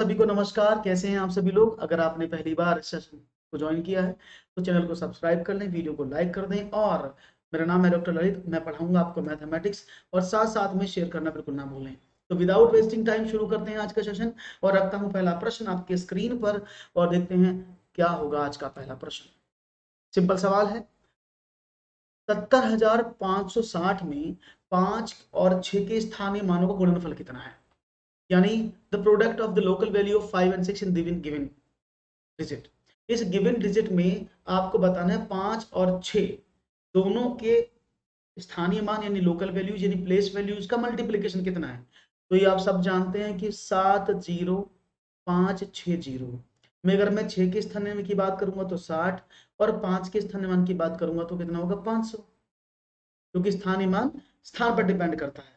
सभी को नमस्कार। कैसे हैं आप सभी लोग? अगर आपने पहली बार इस सेशन को ज्वाइन किया है तो चैनल को सब्सक्राइब कर लें, वीडियो को लाइक कर दें। और मेरा नाम है डॉक्टर ललित, मैं पढ़ाऊंगा आपको मैथमेटिक्स, और साथ साथ में शेयर करना बिल्कुल ना भूलें। तो विदाउट वेस्टिंग टाइम शुरू करते हैं आज का सेशन। और रखता हूं पहला प्रश्न आपके स्क्रीन पर, और देखते हैं क्या होगा आज का पहला प्रश्न। सिंपल सवाल है। 70,560 में 5 और 6 के स्थानीय मानों का गुणनफल कितना है? यानी the product of the local value of 5 and 6 in given digit. इस गिवन डिजिट में आपको बताना है 5 और 6 दोनों के स्थानीय मान यानी लोकल वैल्यूज यानी प्लेस वैल्यूज का मल्टीप्लीकेशन कितना है। तो ये आप सब जानते हैं कि 70560 में अगर मैं 6 के स्थानीय मान की बात करूंगा तो 60, और 5 के स्थानीय मान की बात करूंगा तो कितना होगा? 500, क्योंकि स्थानीय मान स्थान पर डिपेंड करता है।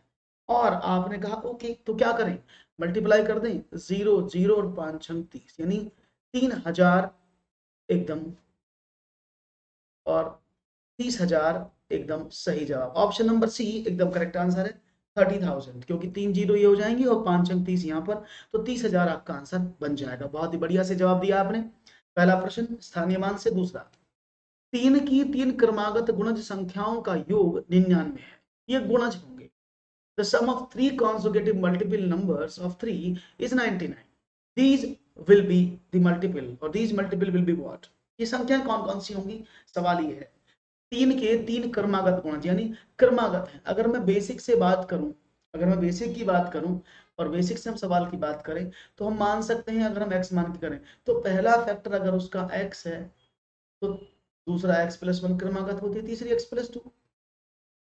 और आपने कहा ओके, तो क्या करें? मल्टीप्लाई कर दें। 0 0 और 5 छंग 30 यानी 3000 एकदम, और 30,000 एकदम सही जवाब। ऑप्शन नंबर सी एकदम करेक्ट आंसर है। 30,000, क्योंकि 3 जीरो ये हो जाएंगे और 5 अंक 30 यहाँ पर, तो 30,000 आपका आंसर बन जाएगा। बहुत ही बढ़िया से जवाब दिया आपने। पहला प्रश्न स्थानीय मान से। दूसरा, 3 की 3 क्रमागत गुणज संख्याओं का योग 99 है। ये गुणज होंगे। The sum of 3 consecutive multiple numbers of 3 is 99. These will be the multiple, और these multiple will be what? ये संख्याएं कौन कौन सी होंगी? सवाल ये है। 3 के 3 क्रमागत गुणज यानी क्रमागत है। अगर मैं बेसिक से बात करूं, अगर मैं बेसिक की बात करूं और बेसिक से हम सवाल की बात करें, तो हम मान सकते हैं, अगर हम x मान के करें तो पहला फैक्टर अगर उसका x है तो दूसरा x+1 क्रमागत होती है, तीसरी x+2।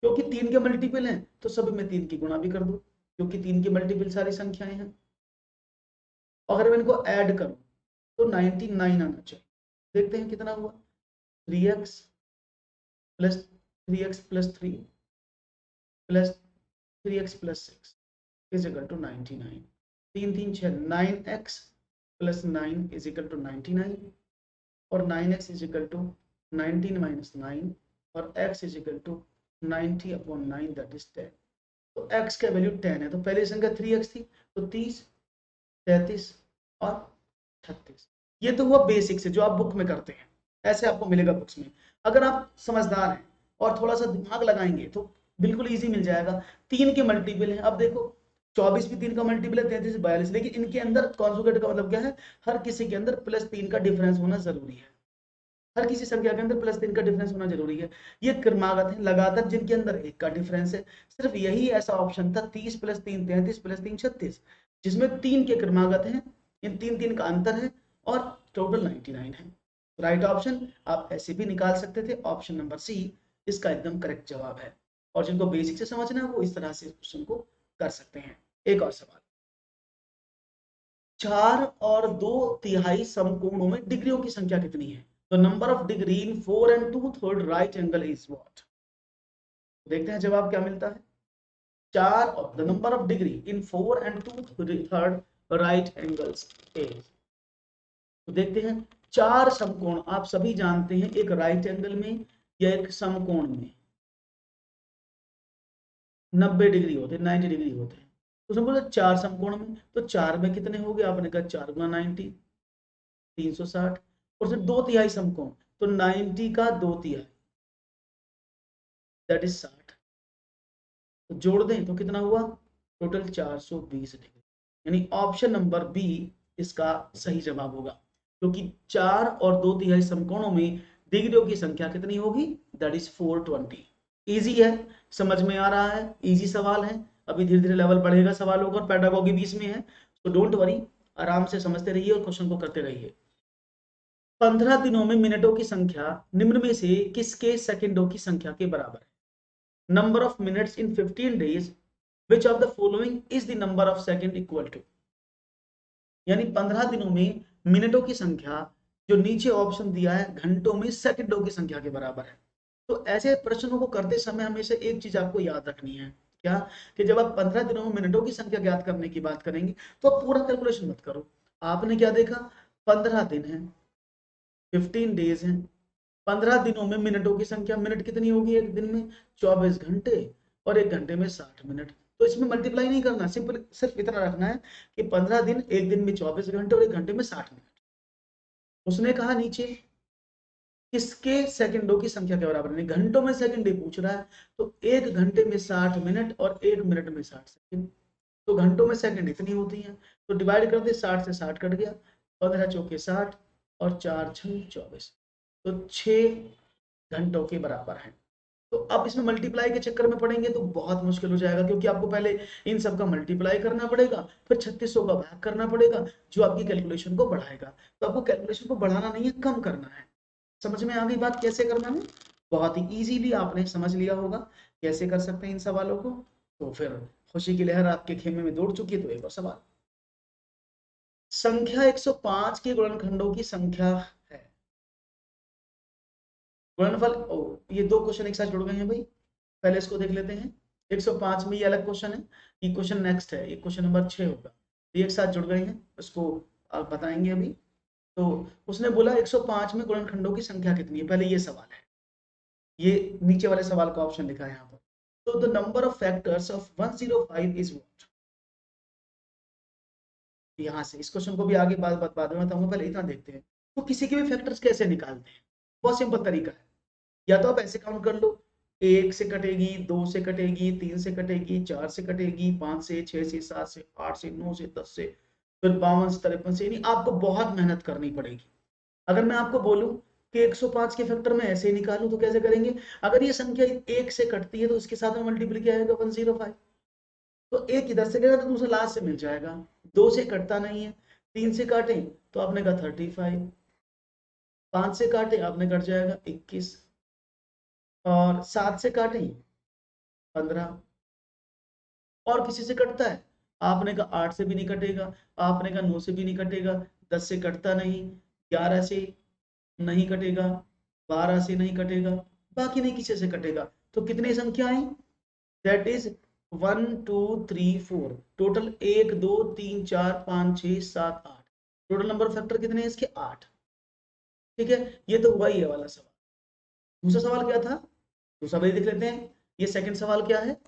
क्योंकि 3 के मल्टीपल हैं तो सब में 3 की गुणा भी कर दो, क्योंकि 3 के मल्टीपल सारी संख्याएं हैं। अगर मैं इनको ऐड करूं तो 99 आना चाहिए। देखते हैं कितना हुआ। 3x plus 3x plus 3 plus 3x plus 6 is equal to 99। 3 3 6 9x plus 9 is equal to 99, और 9x is equal to 19 minus 9, और x is equal to 90/9 that is 10। तो x का वैल्यू 10 है, तो पहली संख्या 3x थी, तो 30 33 और 36। ये तो हुआ बेसिक से जो आप बुक में करते हैं, ऐसे आपको मिलेगा बुक्स में। अगर आप समझदार हैं और थोड़ा सा दिमाग लगाएंगे तो बिल्कुल इजी मिल जाएगा। 3 के मल्टीपल है। अब देखो 24 भी 3 का मल्टीपल है, 33 42, लेकिन इनके अंदर कॉन्जुगेट का मतलब क्या है? हर किसी के अंदर +3 का डिफरेंस होना जरूरी है। हर किसी संख्या के अंदर +3 का डिफरेंस होना जरूरी है। ये क्रमागत है लगातार जिनके अंदर 1 का डिफरेंस है। सिर्फ यही ऐसा ऑप्शन था 30 + 3 33 + 3 36, जिसमें 3 के क्रमागत हैं, इन 3 3 का अंतर है, और टोटल 99 है। राइट ऑप्शन आप ऐसे भी निकाल सकते थे, ऑप्शन नंबर सी इसका एकदम करेक्ट जवाब है। और जिनको बेसिक से समझना है वो इस तरह से क्वेश्चन को कर सकते हैं। एक और सवाल। 4 और 2/3 समकोणों में डिग्रियों की संख्या कितनी है? तो number of degree in 4 and 2/3 right angle is what? देखते हैं जवाब क्या मिलता है। 4 और the number of degree in 4 and 2/3 right angles is. तो देखते हैं। 4 समकोण आप सभी जानते हैं, एक राइट एंगल में या एक समकोण में 90 डिग्री होते हैं, 90 डिग्री होते हैं। तो समझो 4 समकोण में, तो 4 में कितने हो गए? आपने कहा 4 गुना 90 360, और फिर 2/3 समकोण, तो 90 का 2/3 दैट इज 60। तो जोड़ दें तो कितना हुआ? Total 420 degree. यानी ऑप्शन नंबर बी इसका सही जवाब होगा, क्योंकि 4 और 2/3 समकोणों में डिग्रियों की संख्या कितनी होगी? That is 420। इजी है, समझ में आ रहा है, इजी सवाल है। अभी धीरे धीरे लेवल बढ़ेगा सवालों का, और पैडागोगी भी इसमें है, तो डोंट वरी, आराम से समझते रहिए और क्वेश्चन को करते रहिए। 15 दिनों में मिनटों की संख्या निम्न में से किसके सेकंडों की संख्या के बराबर है? Number of minutes in 15 days, which of the following is the number of second equal to? यानी 15 दिनों में मिनटों की संख्या जो नीचे ऑप्शन दिया है घंटों में सेकंडों की संख्या के बराबर है। तो ऐसे प्रश्नों को करते समय हमेशा एक चीज आपको याद रखनी है, क्या? कि जब आप 15 दिनों में मिनटों की संख्या ज्ञात करने की बात करेंगे तो आप पूरा कैलकुलेशन मत करो। आपने क्या देखा? 15 दिन है, 15 डेज है। 15 दिनों में मिनटों की संख्या, मिनट कितनी होगी एक दिन में? 24 घंटे, और एक घंटे में 60 मिनट। तो इसमें मल्टीप्लाई नहीं करना, सिंपल सिर्फ इतना रखना है कि 15 दिन, एक दिन में 24 घंटे और एक घंटे में 60 मिनट। उसने कहा नीचे किसके सेकंडों की संख्या के बराबर, नहीं घंटों में सेकंड ही पूछ रहा है, तो एक घंटे में 60 मिनट और एक मिनट में 60 सेकंड, तो घंटों में सेकंड इतनी होती हैं, तो डिवाइड कर दे, 60 से 60 कट गया, 15 चौके 60 और 4 6 24, तो 6 घंटों के बराबर है। तो अब इसमें मल्टीप्लाई के चक्कर में पड़ेंगे तो बहुत मुश्किल हो जाएगा, क्योंकि आपको पहले इन सब का मल्टीप्लाई करना पड़ेगा, फिर 3600 का भाग करना पड़ेगा, जो आपकी कैलकुलेशन को बढ़ाएगा। तो आपको कैलकुलेशन को बढ़ाना नहीं है, कम करना है। समझ में आ गई बात कैसे करना है? बहुत ही इजीली आपने समझ लिया होगा कैसे कर सकते हैं इन सवालों को। तो फिर खुशी की लहर आपके खेमे में दौड़ चुकी है। तो एक और सवाल, संख्या 105 के गुणनखंडों की संख्या है। गुणनफल, ओ ये दो क्वेश्चन एक साथ जुड़ गए हैं भाई, पहले इसको देख लेते हैं। 105 में ये अलग क्वेश्चन है, ये क्वेश्चन नेक्स्ट है, ये क्वेश्चन नंबर 6 होगा। ये एक साथ जुड़ गए हैं, उसको आप बताएंगे अभी। तो उसने बोला 105 में गुणनखंडों की संख्या कितनी है, पहले ये सवाल है, ये नीचे वाले सवाल का ऑप्शन लिखा है यहाँ पर। तो the number of factors of 105 is what. यहाँ से इस क्वेश्चन को भी आगे बाद में बताऊंगा, पहले इतना देखते हैं। तो किसी के भी फैक्टर्स कैसे निकालते हैं, बहुत सिंपल तरीका है। या तो आप ऐसे काउंट कर लो, 1 से कटेगी, 2 से कटेगी, 3 से कटेगी, 4 से कटेगी, 5 से, 6 से, 7 से, 8 से, 9 से, 10 से, फिर 52 से, 53 से, यानी आपको बहुत मेहनत करनी पड़ेगी। अगर मैं आपको बोलूं कि 105 के फैक्टर में ऐसे ही निकालूं तो कैसे करेंगे? अगर ये संख्या 1 से कटती है तो इसके साथ में मल्टीप्लाई किया जाएगा 105, तो एक इधर से गया तो दूसरा लास्ट से मिल जाएगा। 2 से कटता नहीं है, 3 से काटे तो आपने कहा 35, 5 से काटे आपने कट जाएगा 21, और 7 से काटे 15, और किसी से कटता है? आपने कहा 8 से भी नहीं कटेगा, आपने कहा 9 से भी नहीं कटेगा, 10 से कटता नहीं, 11 से नहीं कटेगा, 12 से नहीं कटेगा, बाकी नहीं किसी से कटेगा। तो कितनी संख्या आई? That is 1 2 3 4, total 1 2 3 4 5 6 7 8, total number factor कितने हैं इसके? 8। ठीक है, ये तो हुआ ही है वाला सवाल। दूसरा सवाल क्या था, दूसरा भी देख लेते हैं। ये सेकंड सवाल क्या है,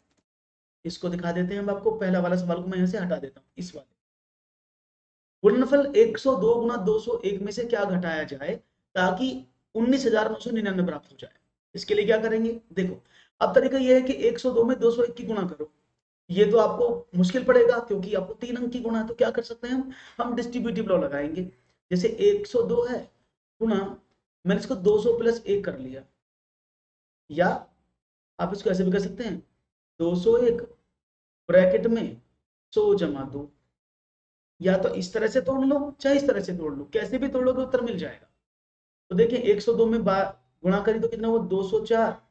इसको दिखा देते हैं हम आपको। पहला वाला सवाल को मैं यहाँ से हटा देता हूँ, इस वाले गुणनफल 102 गुना 201 में से क्या घटाया जाए ताकि 19,999 प्राप्त हो जाए। इसके लिए क्या करेंगे, देखो अब तरीका ये है कि 102 में 201 की गुणा करो। ये तो आपको मुश्किल पड़ेगा क्योंकि आपको 3 अंक की गुणा है, तो क्या कर सकते हैं हम डिस्ट्रीब्यूटिव लॉ लगाएंगे। जैसे 102 है गुणा, मैंने इसको 200 प्लस 1 कर लिया, या आप इसको ऐसे भी कर सकते हैं 201 ब्रैकेट में 100 जमा 2, या तो इस तरह से तोड़ लो चाहे इस तरह से तोड़ लो, कैसे भी तोड़ोगे उत्तर मिल जाएगा। तो देखिए 102 में गुणा करी तो कितना हुआ, 204,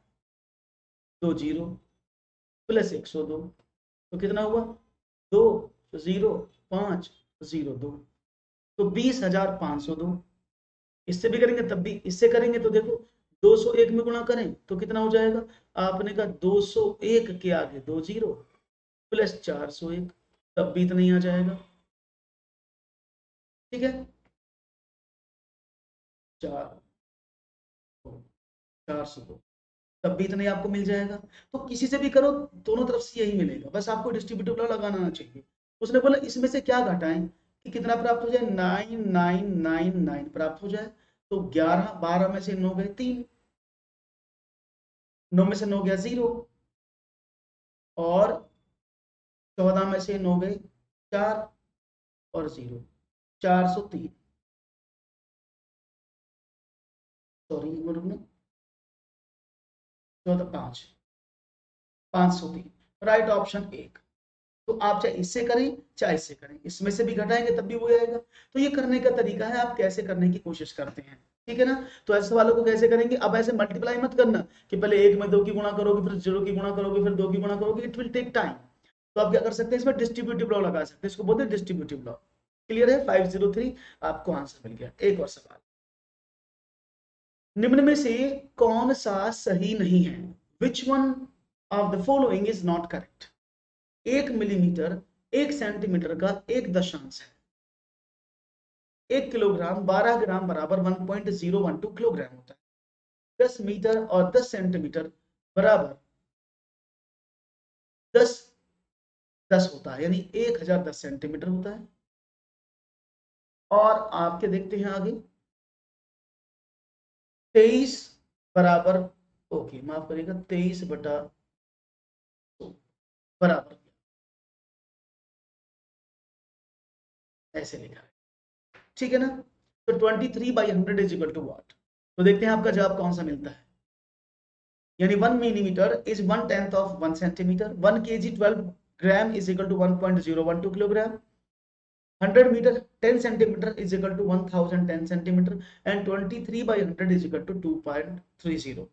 2 जीरो प्लस 102, तो कितना हुआ 2 0 5 0 2, तो 20,502। इससे भी करेंगे तब भी, इससे करेंगे तो देखो 201 में गुणा करें तो कितना हो जाएगा, आपने कहा 201 के आगे 2 जीरो प्लस 401, तब भी इतना ही आ जाएगा। ठीक है, 402, तब भी इतना ही आपको मिल जाएगा। तो किसी से भी करो दोनों तरफ से यही मिलेगा, बस आपको डिस्ट्रीब्यूटिव लॉ लगाना आना चाहिए। उसने बोला इसमें से क्या घटाएं कि कितना प्राप्त हो जाए, 9999 प्राप्त हो जाए। तो 11 12 में से 9 गए 3, 9 में से 9 गया 0, और 14 में से 9 गए 4 और 0, 403, सॉरी 14 5, 503, राइट ऑप्शन एक। तो आप चाहे इससे करें चाहे इससे करें, इसमें से भी घटाएंगे तब भी वो आएगा। तो ये करने का तरीका है, आप कैसे करने की कोशिश करते हैं। ठीक है ना, तो ऐसे सवालों को कैसे करेंगे, अब ऐसे मल्टीप्लाई मत करना कि पहले 1 में 2 की गुणा करोगे, फिर 0 की गुणा करोगे, फिर 2 की गुणा करोगे, इट विल टेक टाइम। तो आप क्या कर सकते हैं, इसमें डिस्ट्रीब्यूटिव लॉ लगा सकते हैं, इसको बोलते हैं डिस्ट्रीब्यूटिव लॉ। क्लियर है, 503 आपको आंसर मिल गया। एक और सवाल, निम्न में से कौन सा सही नहीं है, which one of the following is not correct. 1 millimetre 1 centimetre का एक दशांश है, 1 किलोग्राम 12 ग्राम बराबर 1.012 किलोग्राम होता है। 10 मीटर और 10 सेंटीमीटर बराबर 10 10 होता है, यानी 1010 सेंटीमीटर होता है। और आपके देखते हैं आगे 23 बराबर, ओके माफ करिएगा, 23 बटा बराबर ऐसे लिखा है, ठीक है ना। तो 23/100 इज इक्वल टू व्हाट। तो देखते हैं आपका जवाब कौन सा मिलता है। यानी 1 millimetre is 1/10 of 1 centimetre, 1 kg 12 gram is equal to 1.012 kilogram, 100 metre 10 centimetre is equal to 1010 centimetre, and 23/100 is equal to 2.30।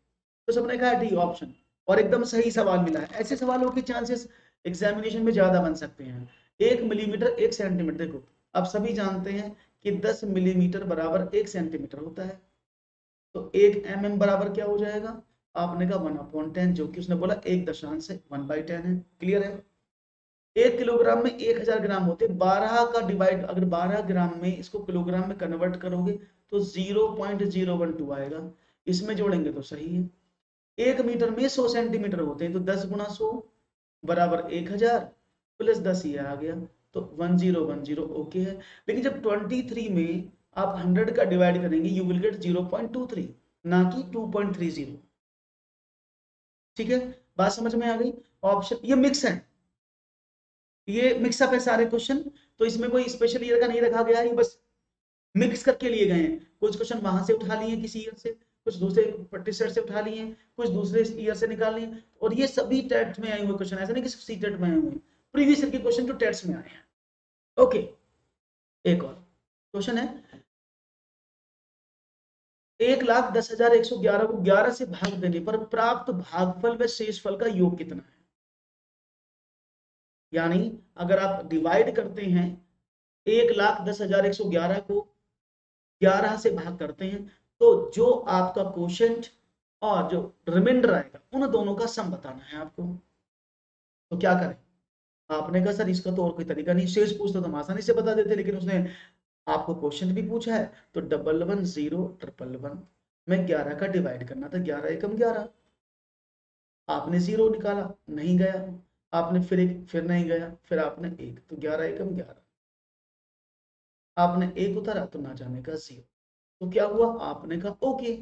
तो सबने कहा डी ऑप्शन, और एकदम सही सवाल मिला है। ऐसे सवालों के चांसेस एग्जामिनेशन में ज्यादा बन सकते हैं। 1 मिलीमीटर 1 सेंटीमीटर, देखो अब सभी जानते हैं कि 10 मिलीमीटर बराबर 1 सेंटीमीटर होता है। तो 1 mm बराबर क्या हो जाएगा, आपने कहा 1/10, जो कि उसने बोला 1.1/10 है। क्लियर है। 1 किलोग्राम में 1000 ग्राम होते, 12 का डिवाइड अगर 12 ग्राम में इसको किलोग्राम में कन्वर्ट करोगे तो 0.012 आएगा। इसमें जोड़ेंगे तो सही है। 1 मीटर में 100 सेंटीमीटर होते हैं, तो 10 गुना 100 बराबर 1000 प्लस 10 ये आ गया, तो 1010 ओके है। लेकिन जब 23 में आप 100 का डिवाइड करेंगे यू विल गेट 0.23, ना कि 2.30। ठीक है, बात समझ में आ गई। ऑप्शन ये मिक्स है, ये मिक्सअप है सारे क्वेश्चन, तो इसमें कोई स्पेशल ईयर का नहीं रखा गया है, ये बस मिक्स करके लिए गए हैं। कुछ क्वेश्चन वहां से उठा लिए किसी ईयर से, कुछ दूसरे प्रतिशत से उठा लिए, कुछ दूसरे ईयर से निकाल लिए, और ये सभी टेट में आए हुए क्वेश्चन, ऐसा नहीं कि सिर्फ सी टेट में आए हुए, प्रीवियस ईयर के क्वेश्चन जो टेट्स में आए हैं। ओके, एक और क्वेश्चन है, 1,10,111 को 11 से भाग देने पर प्राप्त भागफल व शेषफल का योग कितना है। यानी अगर आप डिवाइड करते हैं 1,10,111 को 11 से भाग करते हैं, तो जो आपका क्वोशिएंट और जो रिमाइंडर आएगा उन दोनों का सम बताना है आपको। तो क्या करें, आपने कहा सर इसका तो और कोई तरीका नहीं, शेष पूछते तो हम आसानी से बता देते, लेकिन उसने आपको क्वेश्चन भी पूछा है, तो 111011 में 11 का डिवाइड करना था, 11 एकम 11। आपने 0 निकाला, नहीं गया, आपने फिर एक, फिर नहीं गया, फिर आपने एक, तो 11 एकम 11, आपने एक उतारा तो ना जाने का 0। तो क्या हुआ, आपने कहा ओके।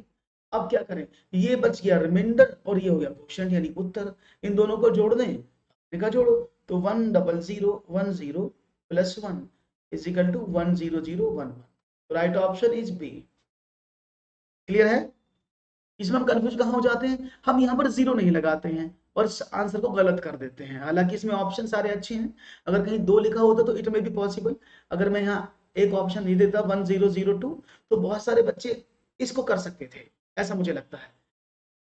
अब क्या करें, ये बच गया रिमाइंडर और ये हो गया क्वोशिएंट यानी उत्तर, इन दोनों को जोड़ दें, आपने कहा जोड़ो, तो 10010 plus 1 is equal to 10011। Right option is B. Clear है। इसमें हम कंफ्यूज कहाँ हो जाते हैं, हम यहाँ पर 0 नहीं लगाते हैं और आंसर को गलत कर देते हैं, हालांकि इसमें ऑप्शन सारे अच्छे हैं। अगर कहीं 2 लिखा होता तो इट मे बी पॉसिबल, अगर मैं यहाँ एक ऑप्शन नहीं देता 1002, तो बहुत सारे बच्चे इसको कर सकते थे, ऐसा मुझे लगता है।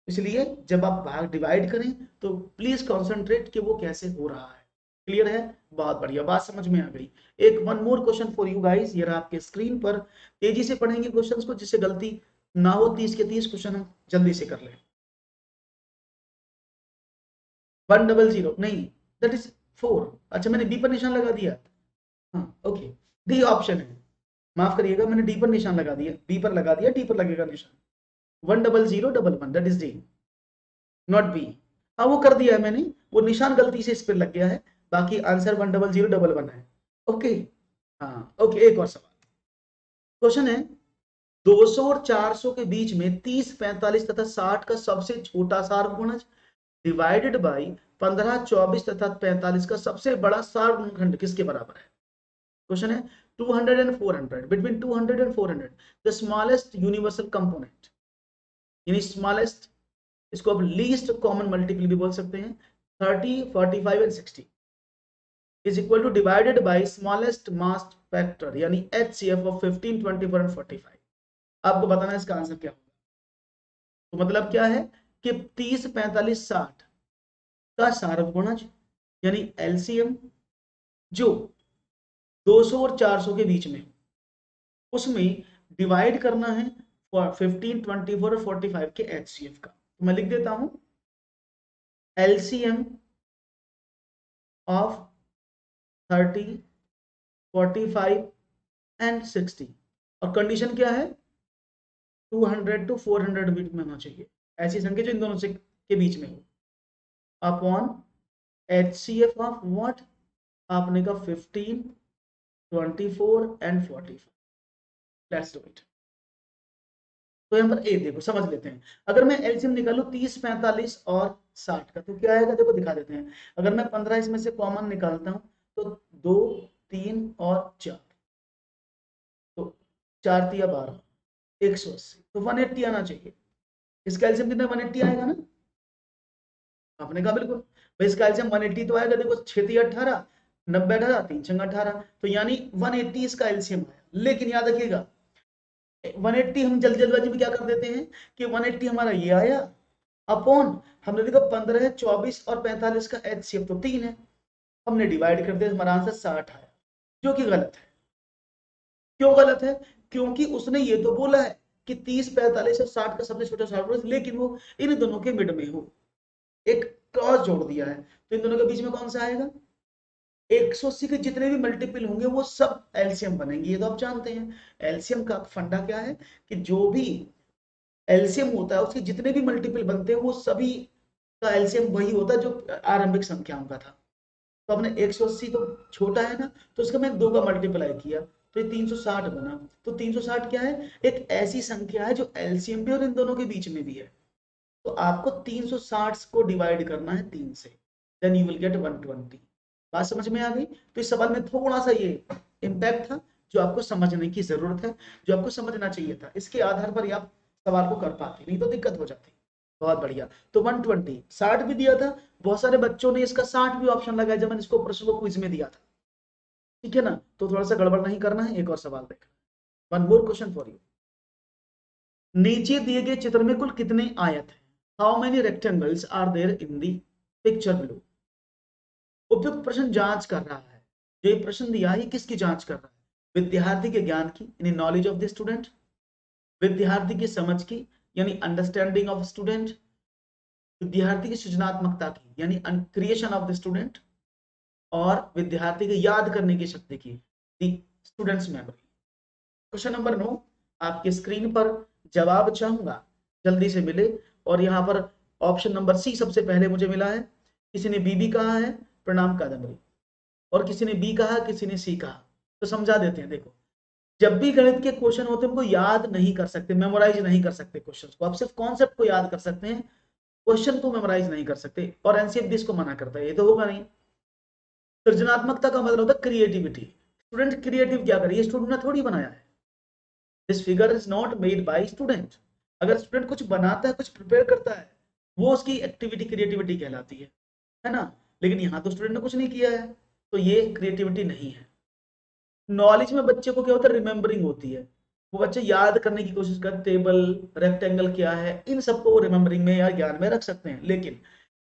इसलिए जब आप भाग डिवाइड करें तो प्लीज कॉन्सेंट्रेट कि वो कैसे हो रहा है। क्लियर है, बहुत बढ़िया, बात समझ में आ गई। एक one more question for you guys, ये रहा आपके स्क्रीन पर, तेजी से पढ़ेंगे क्वेश्चंस को जिससे गलती ना हो, 30 के 30 क्वेश्चन हम जल्दी से कर लें। 100 नहीं, दैट इज 4। अच्छा मैंने बी पर निशान लगा दिया, हाँ ओके, डी ऑप्शन है, माफ करिएगा मैंने डी पर निशान लगा दिया, बी पर लगा दिया, डी पर लगेगा निशान। 10011 that is D, not be. हाँ वो कर दिया है मैंने, वो निशान गलती से इस पर लग गया है, बाकी आंसर 10011 है। ओके, हाँ ओके, एक और सवाल। क्वेश्चन है, 200 और 400 के बीच में 30, 45 तथा 60 का सबसे छोटा सार्वगुणज डिवाइडेड बाई 15, 24 तथा 45 का सबसे बड़ा सार्वगुणनखंड किसके बराबर है। क्वेश्चन है 200 and 400, between 200 and 400 the smallest universal component, यानी स्मॉलेस्ट, इसको आप लीस्ट कॉमन मल्टीपल भी बोल सकते हैं, 30, 45 and 60 is equal two divided by smallest mass factor यानी HCF ऑफ 15, 24 एंड 45। आपको बताना है इसका आंसर क्या होगा। तो मतलब क्या है कि 30, 45, 60 का सार्वगुणज यानी LCM जो 200 और 400 के बीच में, उसमें डिवाइड करना है 15, 24 और 45 के HCF का। तो मैं लिख देता हूं LCM ऑफ 30, 45 एंड 60, और कंडीशन क्या है 200 टू 400 बीच में होना चाहिए, ऐसी संख्या जो इन दोनों से के बीच में हो, अपॉन HCF ऑफ व्हाट आपने का 15, 24 एंड 45। Let's do it. तो यहाँ पर ए देखो समझ लेते हैं, अगर मैं एलसीएम निकालू 30, 45 और 60 का तो क्या आएगा, देखो दिखा देते हैं। अगर मैं 15 इसमें से कॉमन निकालता हूं तो 2, 3 और 4, तो 4 तिया 12, 180, तो 180 आना चाहिए। इसका एलसीएम कितना 180 आएगा ना, आपने कहा बिल्कुल भाई इसका एलसीएम 180 तो आएगा। देखो 6 तिया 18, 90 18, 3 छंग 18, तो यानी 180 इसका एलसीएम आया। लेकिन याद रखिएगा 180 हम जल्दबाजी में क्या कर देते हैं कि 180 हमारा ये आया अपॉन, हमने देखा 15 है, 24 और 45 का एचसीएफ तो 3 है, हमने डिवाइड कर दिया, हमारा आंसर 60 आया, जो कि गलत है। क्यों गलत है? क्योंकि उसने ये तो बोला है कि 30, 45 और 60 का सबसे छोटा सॉल्वर, लेकिन वो इन दोनों के मिड में हो, एक क्रॉस जोड़ दिया है, तो इन दोनों के बीच में कौन सा आएगा? 180 के जितने भी मल्टीपल होंगे वो सब एलसीएम बनेंगे, ये तो आप जानते हैं। एलसीएम का फंडा क्या है कि जो भी एलसीएम होता है उसके जितने भी मल्टीपल बनते हैं वो सभी का एलसीएम वही होता है जो आरंभिक संख्याओं का था। तो हमने 180 तो छोटा है ना, तो इसका मैंने 2 का मल्टीप्लाई किया तो ये 360 बना। तो 360 क्या है? एक ऐसी संख्या है जो एलसीएम भी और इन दोनों के बीच में भी है। तो आपको 360 को डिवाइड करना है 3 से, देन यू विल गेट 120। बात समझ में आ गई? तो इस सवाल में थोड़ा सा ये इम्पैक्ट था जो आपको समझने की जरूरत है, जो आपको समझना चाहिए था, इसके आधार पर आप सवाल को कर पाते, नहीं तो दिक्कत हो जाती। बहुत बढ़िया। तो 120 60 भी दिया था, बहुत सारे बच्चों ने इसका 60 भी ऑप्शन लगाया जब मैंने इसको प्रश्न को क्विज में दिया था, ठीक है ना? तो थोड़ा सा गड़बड़ नहीं करना है। एक और सवाल देखना, one more question for you. नीचे दिए गए चित्र में कुल कितने आयत हैं? How many rectangles are there in the picture below? उपयुक्त प्रश्न जांच कर रहा है, जो ये प्रश्न दिया है किसकी जांच कर रहा है? विद्यार्थी के ज्ञान की यानी नॉलेज ऑफ द स्टूडेंट, विद्यार्थी की समझ की यानी अंडरस्टैंडिंग ऑफ स्टूडेंट, विद्यार्थी की सृजनात्मकता की यानी क्रिएशन ऑफ द स्टूडेंट, और विद्यार्थी के याद करने की शक्ति की the students memory. Question number 9 आपके स्क्रीन पर जवाब चाहूंगा जल्दी से मिले। और यहाँ पर ऑप्शन नंबर सी सबसे पहले मुझे मिला है, किसी ने बी भी कहा है, प्रणाम कादम्बरी, और किसी ने बी कहा, किसी ने सी कहा। तो समझा देते हैं। देखो जब भी गणित के क्वेश्चन होते हैं उनको याद नहीं कर सकते, मेमोराइज नहीं कर सकते क्वेश्चन को, आप सिर्फ कॉन्सेप्ट को याद कर सकते हैं, क्वेश्चन को मेमोराइज नहीं कर सकते। और एनसीएफ भी इसको मना करता है, ये तो होगा नहीं। सृजनात्मकता का मतलब होता है क्रिएटिविटी। स्टूडेंट क्रिएटिव क्या करे, ये स्टूडेंट ने थोड़ी बनाया है। This figure is not made by student. अगर स्टूडेंट कुछ बनाता है, कुछ प्रिपेयर करता है, वो उसकी एक्टिविटी क्रिएटिविटी कहलाती है ना? लेकिन यहाँ तो स्टूडेंट ने कुछ नहीं किया है, तो ये क्रिएटिविटी नहीं है। नॉलेज में बच्चे को क्या होता है, रिमेम्बरिंग होती है, वो बच्चे याद करने की कोशिश कर, टेबल रेक्टेंगल क्या है, इन सबको रिमेम्बरिंग में या ज्ञान में रख सकते हैं। लेकिन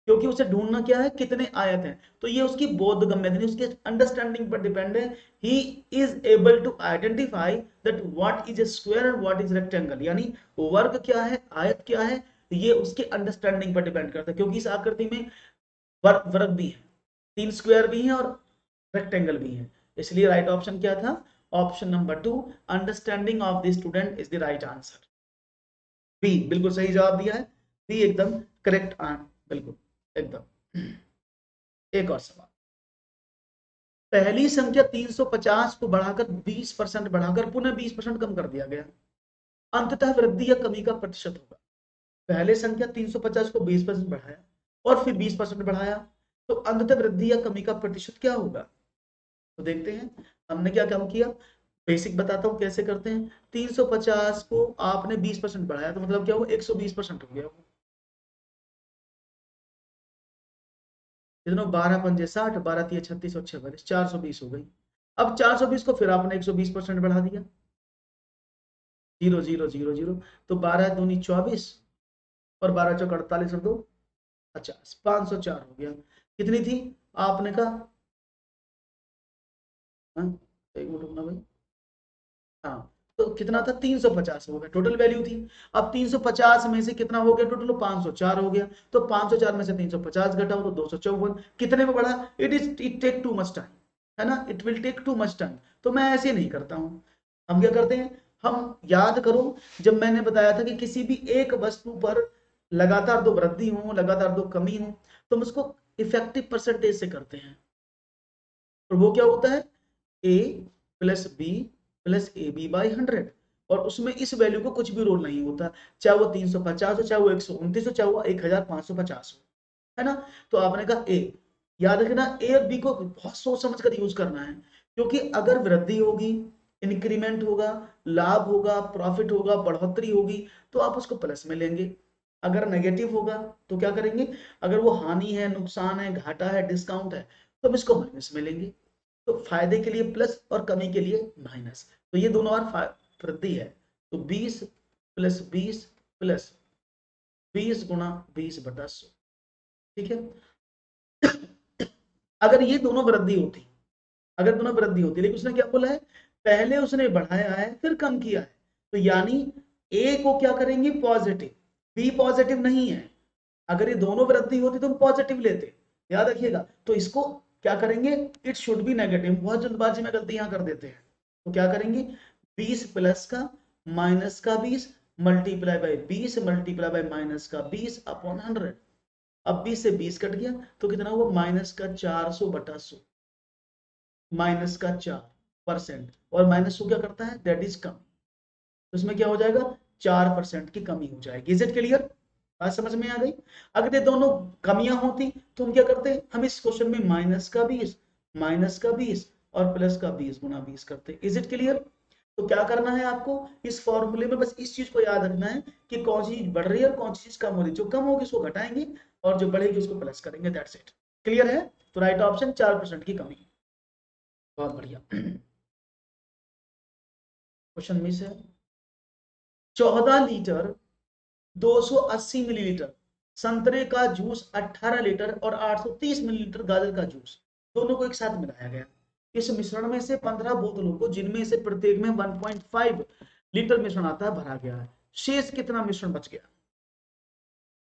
क्योंकि उसे ढूंढना क्या है, कितने आयत हैं, तो ये उसकी बोधगम्य उसके अंडरस्टैंडिंग पर डिपेंड है। He is able to identify that what is a square and what is rectangle, यानी वर्ग क्या है, आयत क्या है, ये उसके अंडरस्टैंडिंग पर डिपेंड करता है। क्योंकि इस आकृति में वर्ग भी है, 3 स्क्वायर भी हैं और रेक्टेंगल भी है, इसलिए राइट ऑप्शन क्या था? Option number 2, understanding of the student is the right answer. B बिल्कुल सही जवाब दिया है, बी एकदम करेक्ट बिल्कुल एकदम। एक और सवाल, पहली संख्या 350 को बढ़ाकर 20% बढ़ाकर पुनः 20% कम कर दिया गया, अंततः वृद्धि या कमी का प्रतिशत होगा। पहले संख्या 350 को 20% बढ़ाया और फिर 20% बढ़ाया, तो अंततः वृद्धि या कमी का प्रतिशत क्या होगा? तो देखते हैं हमने क्या काम किया, बेसिक बताता हूं कैसे करते हैं। 350 को आपने 20% बढ़ाया तो मतलब क्या हुआ, 120% हो गया वो। कितना? 12 पंजे 60, 12 तिया 36 और 6 42, 420 हो गई। अब 420 को फिर आपने 120% बढ़ा दिया, 0 0 0 0, तो 12 दूनी 24 और 12 चौक 48 और 2 50, 504 हो गया। कितनी थी आपने कहा? हाँ, एक मिनट रुकना भाई। हाँ, तो कितना था? 350 हो गया, टोटल वैल्यू थी। अब 350 में से कितना हो गया टोटल? 504 हो गया। तो 504 में से 350 घटाओ तो 254। कितने में बढ़ा? It take too much time, है ना, it will take too much time. तो मैं ऐसे नहीं करता हूँ, हम क्या करते हैं, हम याद करो जब मैंने बताया था कि किसी भी एक वस्तु पर लगातार दो वृद्धि हो, लगातार दो कमी हो, तो हम उसको इफेक्टिव परसेंटेज से करते हैं। और वो क्या होता है a plus B plus A B by 100, और उसमें इस वैल्यू को कुछ भी रोल नहीं होता, चाहे वो 350 हो, चाहे वो 129 हो, चाहे वो 1550 हो, है ना। तो आपने कहा ए, याद रखना ए और बी को बहुत सोच समझ कर यूज करना है, क्योंकि अगर वृद्धि होगी, इंक्रीमेंट होगा, लाभ होगा, प्रॉफिट होगा, बढ़ोतरी होगी, तो आप उसको प्लस में लेंगे। अगर नेगेटिव होगा तो क्या करेंगे, अगर वो हानि है, नुकसान है, घाटा है, डिस्काउंट है, तो हम इसको माइनस में लेंगे। तो फायदे के लिए प्लस और कमी के लिए माइनस, तो ये दोनों बार वृद्धि है, तो 20 प्लस 20 प्लस 20 गुणा 20/100, ठीक है। अगर ये दोनों वृद्धि होती, अगर दोनों वृद्धि होती, लेकिन उसने क्या बोला है, पहले उसने बढ़ाया है फिर कम किया है, तो यानी ए को क्या करेंगे पॉजिटिव, बी पॉजिटिव नहीं है। अगर ये दोनों वृद्धि होती तो हम पॉजिटिव लेते, याद रखिएगा। तो इसको क्या करेंगे, इट शुड बी नेगेटिव, बहुत जल्दबाजी में गलती यहां कर देते हैं। तो क्या करेंगे, 20 प्लस का माइनस का 20 multiply by 20 multiply by minus का 20 अपॉन 100। अब 20 से 20 कट गया तो कितना हुआ, माइनस का 400/100, माइनस का 4%, और माइनस को क्या करता है, दैट इज कम, तो इसमें क्या हो जाएगा, 4% की कमी हो जाएगी। इज इट क्लियर, बात समझ में आ गई। अगर ये दोनों कमियां होती तो हम क्या करते, हम इस क्वेश्चन में माइनस का 20 और प्लस का 20 गुणा 20 करते। Is it clear. तो क्या करना है आपको, इस फॉर्मूले में बस इस चीज को याद रखना है कि कौन सी चीज बढ़ रही है और कौन सी चीज कम हो रही है, जो कम होगी उसको घटाएंगे और जो बढ़ेगी उसको प्लस करेंगे, दैट्स इट। क्लियर है, तो राइट ऑप्शन 4% की कमी। बहुत बढ़िया। क्वेश्चन मिस है, 14 लीटर 280 मिलीलीटर संतरे का जूस, 18 लीटर और 830 मिलीलीटर गाजर का जूस, दोनों को एक साथ मिलाया गया। इस मिश्रण में से 15 बोतलों को, जिनमें से प्रत्येक में 1.5 लीटर मिश्रण आता है, भरा गया है। शेष कितना मिश्रण बच गया।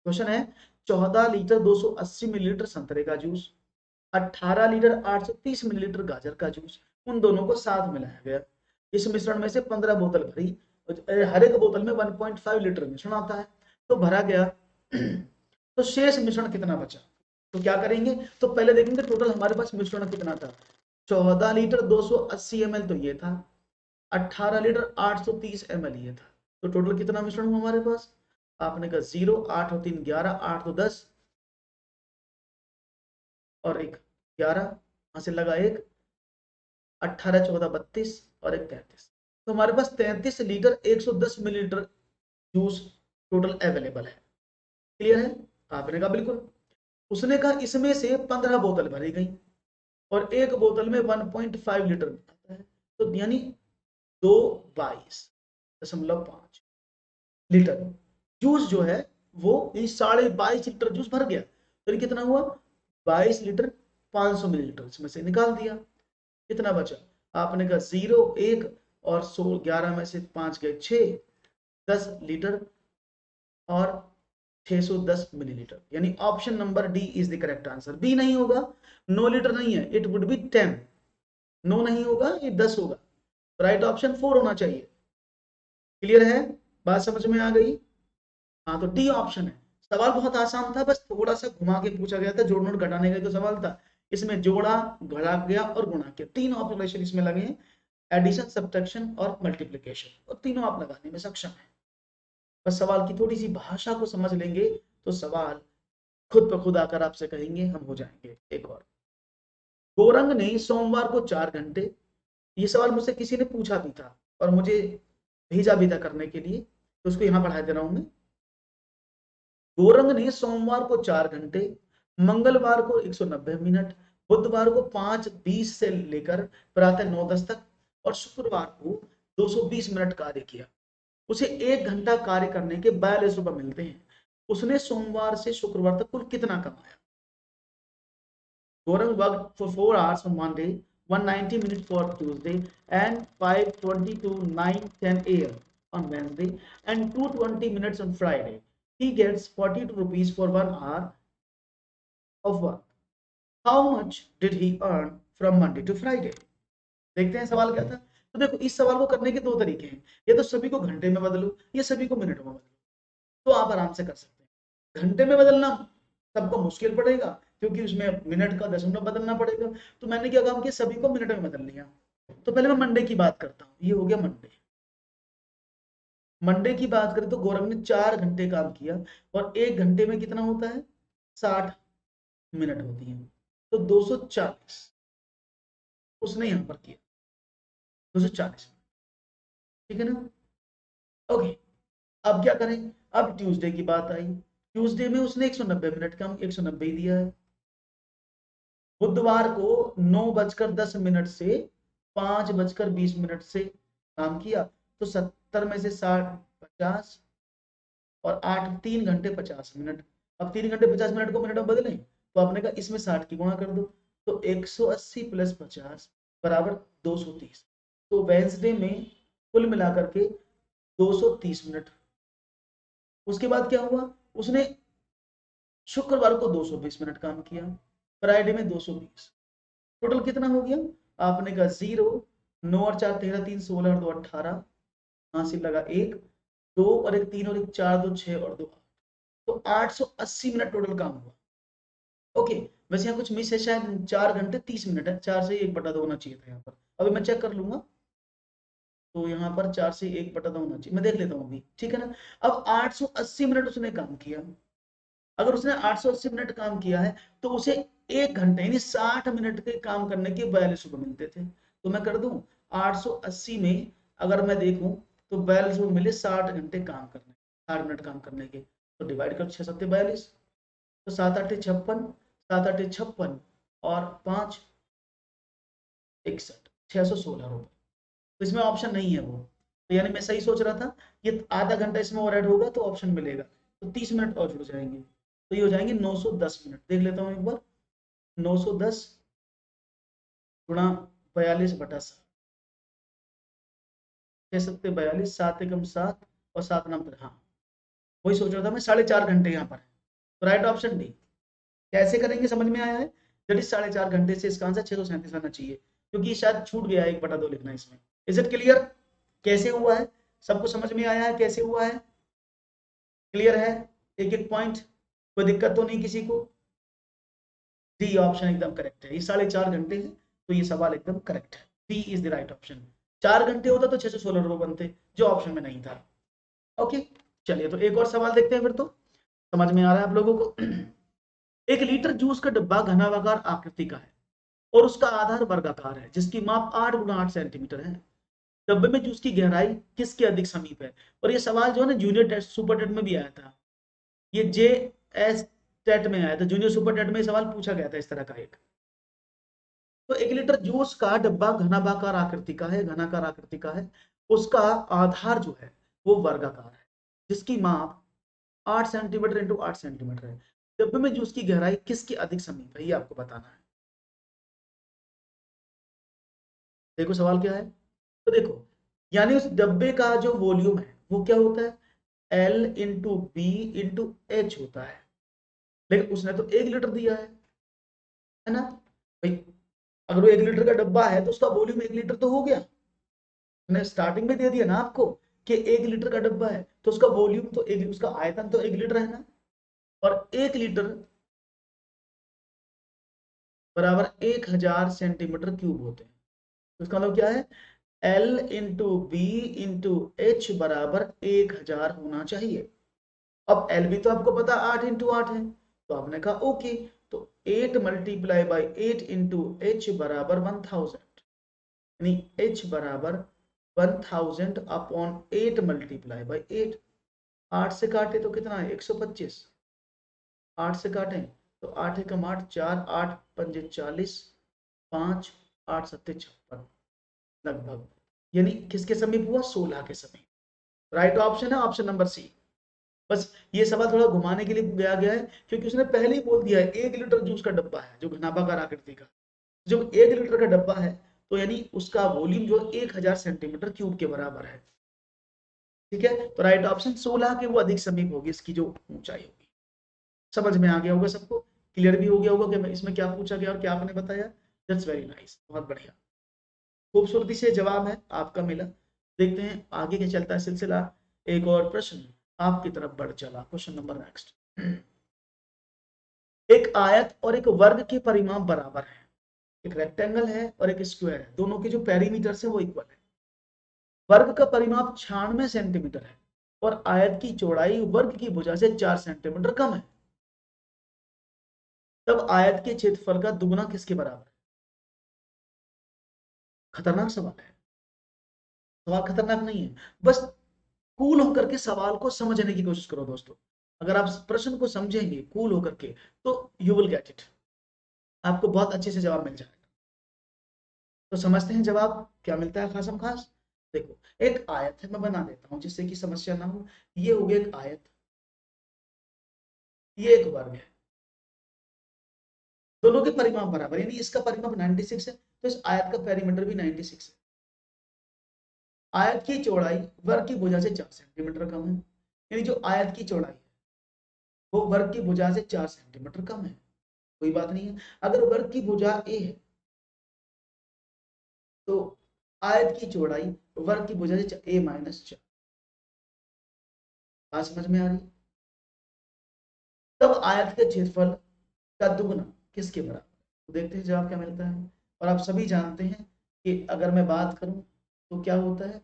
क्वेश्चन है, 14 लीटर 280 मिलीलीटर संतरे का जूस, 18 लीटर 830 मिलीलीटर गाजर का जूस, उन दोनों को साथ मिलाया गया। इस मिश्रण में से 15 बोतल भरी, हर एक बोतल में 1.5 लीटर मिश्रण आता है, तो भरा गया। तो शेष मिश्रण कितना बचा, तो क्या करेंगे, तो पहले देखेंगे टोटल हमारे पास मिश्रण कितना था। 14 लीटर 280 ml तो ये था, 18 लीटर 830 ml ये था, तो टोटल कितना मिश्रण हुआ हमारे पास। आपने कहा 0, 8 और 3 11, 8 तो 10 और एक 11, वहां से लगा एक, 18 14 32 और एक 33, तो हमारे पास 33 litre 110 millilitre juice total available है। क्लियर है, आपने कहा बिल्कुल। उसने कहा इसमें से 15 बोतल भरी गई और एक बोतल में 1.5 लीटर आता है, तो यानी 222.5 लीटर जूस जो है वो 22.5 लीटर जूस भर गया, तो कितना हुआ 22 लीटर 500 मिलीलीटर, इसमें से निकाल दिया, कितना बचा। आपने कहा 0 1 और 16 11 में से 5 गए 6, 10 लीटर और 610 मिलीलीटर, यानी option number D is the correct answer. B नहीं होगा, 9 लीटर नहीं है, इट वुड बी 10, 9 नहीं होगा, ये 10 होगा, राइट ऑप्शन 4 होना चाहिए। क्लियर है, बात समझ में आ गई। हाँ, तो डी ऑप्शन है। सवाल बहुत आसान था, बस थोड़ा सा घुमा के पूछा गया था, जोड़ नोट घटाने का जो सवाल था, इसमें जोड़ा, घटा गया और गुणा किया, 3 ऑपरेशन इसमें लगे हैं, एडिशन, सब्ट्रैक्शन और मल्टीप्लिकेशन, और तीनों आप लगाने में सक्षम है। बस सवाल की थोड़ी सी भाषा को समझ लेंगे तो सवाल खुद ब खुद आकर आपसे कहेंगे, हम हो जाएंगे। एक और, गोरंग ने सोमवार को 4 घंटे, ये सवाल मुझसे किसी ने पूछा भी था और मुझे भेजा भी था करने के लिए, तो उसको यहाँ पढ़ा दे रहा हूं मैं। गोरंग ने सोमवार को 4 घंटे, मंगलवार को 190 मिनट, बुधवार को 5:20 से लेकर प्रातः 9:10 तक और शुक्रवार को 220 मिनट कार्य किया। उसे 1 घंटा कार्य करने के 42 रुपए मिलते हैं। उसने सोमवार से शुक्रवार तक कुल कितना कमाया। Goran worked for 4 hours on Monday, 190 minutes for Tuesday, and 5:20 to 9:10 a.m. on Wednesday, and 2:20 minutes on Friday. He gets 42 rupees for 1 hour of work. How much did he earn from Monday to Friday? देखते हैं सवाल क्या था। तो देखो, इस सवाल को करने के 2 तरीके हैं, ये तो सभी को घंटे में बदलो, ये सभी को मिनट में बदलो, तो आप आराम से कर सकते हैं। घंटे में बदलना सबको मुश्किल पड़ेगा, क्योंकि उसमें मिनट का दशमलव बदलना पड़ेगा। तो मैंने क्या काम किया, सभी को मिनट में बदल लिया। तो पहले मैं मंडे की बात करता हूँ, ये हो गया मंडे। मंडे की बात करें तो गौरव ने 4 घंटे काम किया और 1 घंटे में कितना होता है, 60 मिनट होती है। तो 240 उसने यहां पर किया, 240, ठीक है ना। ओके, अब क्या करें, अब ट्यूसडे की बात आई। ट्यूसडे में उसने 190 मिनट का 190 ही दिया है। बुधवार को 9:10 से 5:20 से काम किया, तो 70 में से 60 50 और 8 3 घंटे 50 मिनट। अब 3 घंटे 50 मिनट को मिनट में बदलें, तो आपने कहा इसमें 60 की गुणा कर दो, तो 180 + 50 बराबर 230। तो वेंसडे में कुल मिलाकर के 230 मिनट। उसके बाद क्या हुआ, उसने शुक्रवार को 220 मिनट काम किया, फ्राइडे में 220, टोटल कितना हो गया, आपने कहा 0, 9 और 4 13, 3 16 और 2 18, यहां से लगा 1 2 और 1 3 और 1 4 2 6 और 2 8, तो 880 मिनट टोटल काम हुआ। ओके, वैसे यहाँ कुछ मिस है, शायद 4 घंटे 30 मिनट है, 4 से 1/2 होना चाहिए था यहाँ पर, अभी मैं चेक कर लूंगा। तो यहाँ पर 4 से 1/2 होना चाहिए, मैं देख लेता हूँ अभी, ठीक है ना। अब 880 मिनट उसने काम किया। अगर उसने 880 मिनट काम किया है तो उसे 1 घंटे यानी 60 मिनट के काम करने के 42 रुपए मिलते थे। तो मैं कर दूं 880 में अगर मैं देखूं तो 42 रुपए मिले 60 घंटे काम करने, 60 मिनट काम करने के। तो डिवाइड कर 6 7 42, तो 7 8 56, 7 8 56 और 5 61, 616 रुपए। तो इसमें ऑप्शन नहीं है वो, तो यानी मैं सही सोच रहा था, ये आधा घंटा इसमें और ऐड होगा तो ऑप्शन मिलेगा, तो 30 मिनट और जुड़ जाएंगे, तो ये हो जाएंगे 910 मिनट। देख लेता हूँ एक बार, 910 गुणा 42/7, 6 7 42, 7 एकम 7 और 7 9 हाँ, वही सोच रहा था मैं, 4.5 घंटे यहाँ पर है, तो राइट ऑप्शन डी। कैसे करेंगे समझ में आया है, जब 4.5 घंटे से इसका आंसर 637 आना चाहिए, क्योंकि शायद छूट गया 1/2 लिखना इसमें। इज इट क्लियर, कैसे हुआ है, सबको समझ में आया है कैसे हुआ है, क्लियर है, एक एक पॉइंट, कोई दिक्कत तो नहीं किसी को। डी ऑप्शन एकदम करेक्ट है, ये 4.5 घंटे है, तो ये सवाल एकदम करेक्ट है, D is the right option. 4 घंटे होता तो 616 रुपए बनते, जो ऑप्शन में नहीं था। ओके, चलिए तो एक और सवाल देखते हैं फिर, तो समझ में आ रहा है आप लोगों को। 1 लीटर जूस का डब्बा घनाभागार आकृति का है और उसका आधार वर्गाकार है, जिसकी माप 8 × 8 सेंटीमीटर है। डब्बे में जूस की गहराई किसके अधिक समीप है। और ये सवाल जो है ना जूनियर टेस्ट सुपर टेट में भी आया था, ये JS टेट में आया था, जूनियर सुपर टेट में सवाल पूछा गया था इस तरह का एक। तो 1 लीटर जूस का डब्बा घनाभागार आकृति का है, घनाकार आकृति का है, उसका आधार जो है वो वर्गाकार है, जिसकी माप 8 सेंटीमीटर इंटू 8 सेंटीमीटर है। डब्बे में जूस की गहराई किसके अधिक समीप है, ये आपको बताना है। देखो सवाल क्या है, तो देखो, यानी उस डब्बे का जो वॉल्यूम है वो क्या होता है, L × B × H होता है, लेकिन उसने तो 1 लीटर दिया है ना भाई। अगर वो 1 लीटर का डब्बा है तो उसका वॉल्यूम 1 लीटर तो हो गया, मैंने स्टार्टिंग में दे दिया ना आपको कि 1 लीटर का डब्बा है तो उसका वॉल्यूम तो उसका आयतन तो 1 लीटर है ना, और 1 लीटर बराबर 1000 सेंटीमीटर क्यूब होते हैं। तो इसका मतलब क्या है, L × B × H बराबर 1000 होना चाहिए। अब एल भी तो आपको पता 8 × 8 है, तो आपने कहा ओके, तो 8 × 8 इंटू H बराबर 1000, यानी H बराबर 1000 अपॉन 8 × 8। 8 से काटे तो कितना है 125, 8 से काटें तो 8 एकम 8 4 8 पंजे 40, 5 8 7 56 लगभग, यानी किसके समीप हुआ, 16 के समीप। राइट ऑप्शन है ऑप्शन नंबर सी। बस ये सवाल थोड़ा घुमाने के लिए दिया गया है, क्योंकि उसने पहले ही बोल दिया है 1 लीटर जूस का डब्बा है जो घनाभागार आकृति का, जब 1 लीटर का डब्बा है तो यानी उसका वॉल्यूम जो 1000 सेंटीमीटर क्यूब के बराबर है। ठीक है, तो राइट ऑप्शन 16 के वो अधिक समीप होगी इसकी जो ऊंचाई होगी। समझ में आ गया होगा सबको, क्लियर भी हो गया होगा कि इसमें क्या पूछा गया और क्या आपने बताया। दैट्स वेरी नाइस, बहुत बढ़िया, खूबसूरती से जवाब है आपका मिला। देखते हैं आगे क्या चलता है सिलसिला। एक और प्रश्न आपकी तरफ बढ़ चला, क्वेश्चन नंबर नेक्स्ट। एक आयत और एक वर्ग के परिमाप बराबर है, एक रेक्टेंगल है और एक स्क्वायर है, दोनों के जो पेरीमीटर है वो इक्वल है। वर्ग का परिमाप 96 सेंटीमीटर है और आयत की चौड़ाई वर्ग की भुजा से 4 सेंटीमीटर कम है, तब आयत के क्षेत्रफल का दुगना किसके बराबर है? खतरनाक सवाल है। सवाल खतरनाक नहीं है, बस कूल होकर के सवाल को समझने की कोशिश करो दोस्तों। अगर आप प्रश्न को समझेंगे कूल होकर के तो यू विल गेट इट, आपको बहुत अच्छे से जवाब मिल जाएगा। तो समझते हैं जवाब क्या मिलता है खासम खास। देखो एक आयत है, मैं बना देता हूं जिससे कि समस्या ना हो। ये हो गया एक आयत, ये एक वर्ग है, दोनों के परिमाप बराबर, यानी इसका परिमाप 96 है तो इस आयत का पेरीमीटर भी 96 है। आयत की चौड़ाई वर्ग की भुजा से 4 सेंटीमीटर कम है, यानी जो आयत की चौड़ाई है वो वर्ग की भुजा से 4 सेंटीमीटर कम है। कोई बात नहीं है, अगर वर्ग की भुजा ए है तो आयत की चौड़ाई वर्ग की भुजा से ए माइनस 4। बात समझ में आ रही? तब आयत के क्षेत्रफल का दुगना किसके बराबर? तो देखते हैं जवाब क्या मिलता है। और आप सभी जानते हैं कि अगर मैं बात करूं तो क्या होता है,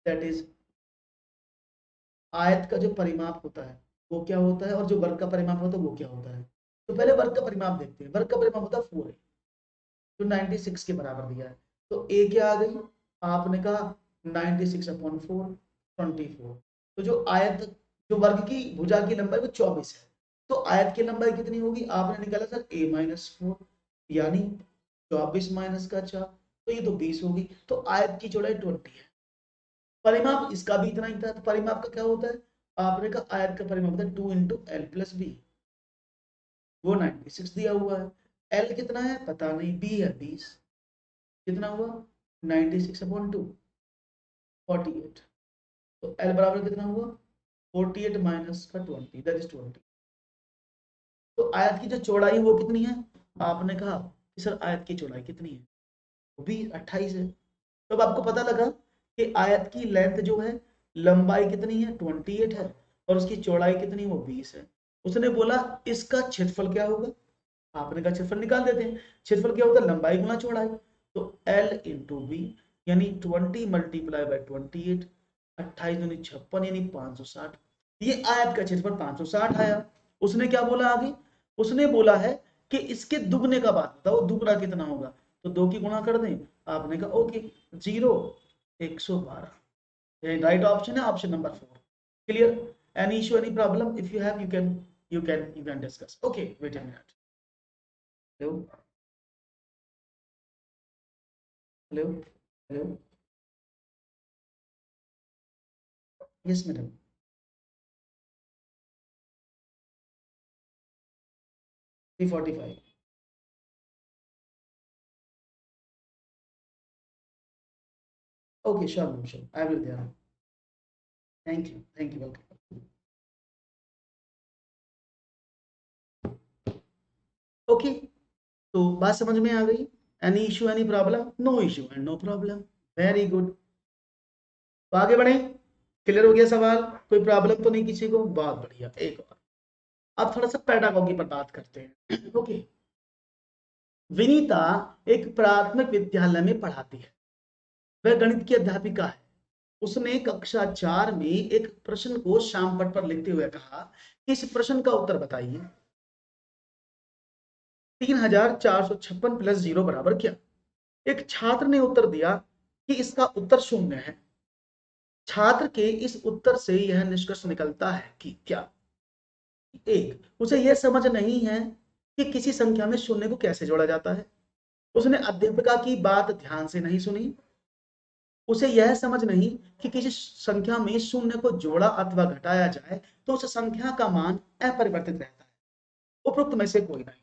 दैट इज आयत का जो परिमाप होता है वो क्या होता है और जो वर्ग का परिमाप होता है वो क्या होता है। तो पहले वर्ग का परिमाप देखते हैं। वर्ग का परिमाप होता है 4 जो 96 के बराबर दिया है। तो ए क्या आ गई, आपने कहा 96/4 24। तो जो आयत, जो वर्ग की भुजा की लंबाई वो 24 है, तो आयत की लंबाई कितनी होगी, आपने निकाला सर a-4, यानी 24 माइनस का 4, तो ये तो 20 होगी। तो आयत की चौड़ाई 20 है। परिमाप इसका भी इतना ही था, तो परिमाप का क्या होता है, आपने कहा आयत का परिमाप होता है 2 × L+B, वो 96 दिया हुआ है। L कितना है पता नहीं, B है 20, कितना हुआ 96/2 48। तो L बराबर कितना हुआ 48 माइनस का 20, दैट इज 20। तो आयत की जो चौड़ाई वो कितनी है, आपने कहा कि सर आयत की चौड़ाई कितनी है, वो भी 28 है। तो अब आपको पता लगा कि आयत की लेंथ जो है, लंबाई कितनी है 28 है और उसकी चौड़ाई कितनी है वो 20 है। उसने बोला इसका क्षेत्रफल क्या होगा, आपने कहा क्षेत्रफल निकाल देते हैं। क्षेत्रफल क्या होता है, लंबाई गुना चौड़ाई, तो L × B, यानी 20 × 28, 28 दूनी 56 यानी 560। ये आयत का क्षेत्रफल 560 आया। उसने क्या बोला आगे, उसने बोला है कि इसके दुगने का बात बताओ, दुगना कितना होगा, तो 2 की गुणा कर दें। आपने कहा ओके, 0 112, राइट ऑप्शन है option number 4। Clear? Any issue, any problem, if you have you can discuss. Okay, wait a minute. Hello, hello, hello. Yes madam. 345. Okay, sure ma'am, sure, I will there. Thank you, welcome. Okay, तो बात समझ में आ गई? Any issue, any problem? No issue and no problem, very good. तो आगे बढ़े, clear हो गया सवाल, कोई प्रॉब्लम तो नहीं किसी को? बहुत बढ़िया। एक और अब थोड़ा सा पेडागोगी पर बात करते हैं। ओके, विनीता एक प्राथमिक विद्यालय में पढ़ाती है, वह गणित की अध्यापिका है। उसने कक्षा 4 में एक प्रश्न को श्याम पट पर लिखते हुए कहा कि इस प्रश्न का उत्तर बताइए, 3456 + 0 बराबर क्या? एक छात्र ने उत्तर दिया कि इसका उत्तर 0 है। छात्र के इस उत्तर से यह निष्कर्ष निकलता है कि क्या? एक, उसे यह समझ नहीं है कि किसी संख्या में शून्य को कैसे जोड़ा जाता है। उसने अध्यापिका की बात ध्यान से नहीं सुनी। उसे यह समझ नहीं कि किसी संख्या में शून्य को जोड़ा अथवा घटाया जाए तो उस संख्या का मान अपरिवर्तित रहता है। उपरोक्त में से कोई नहीं।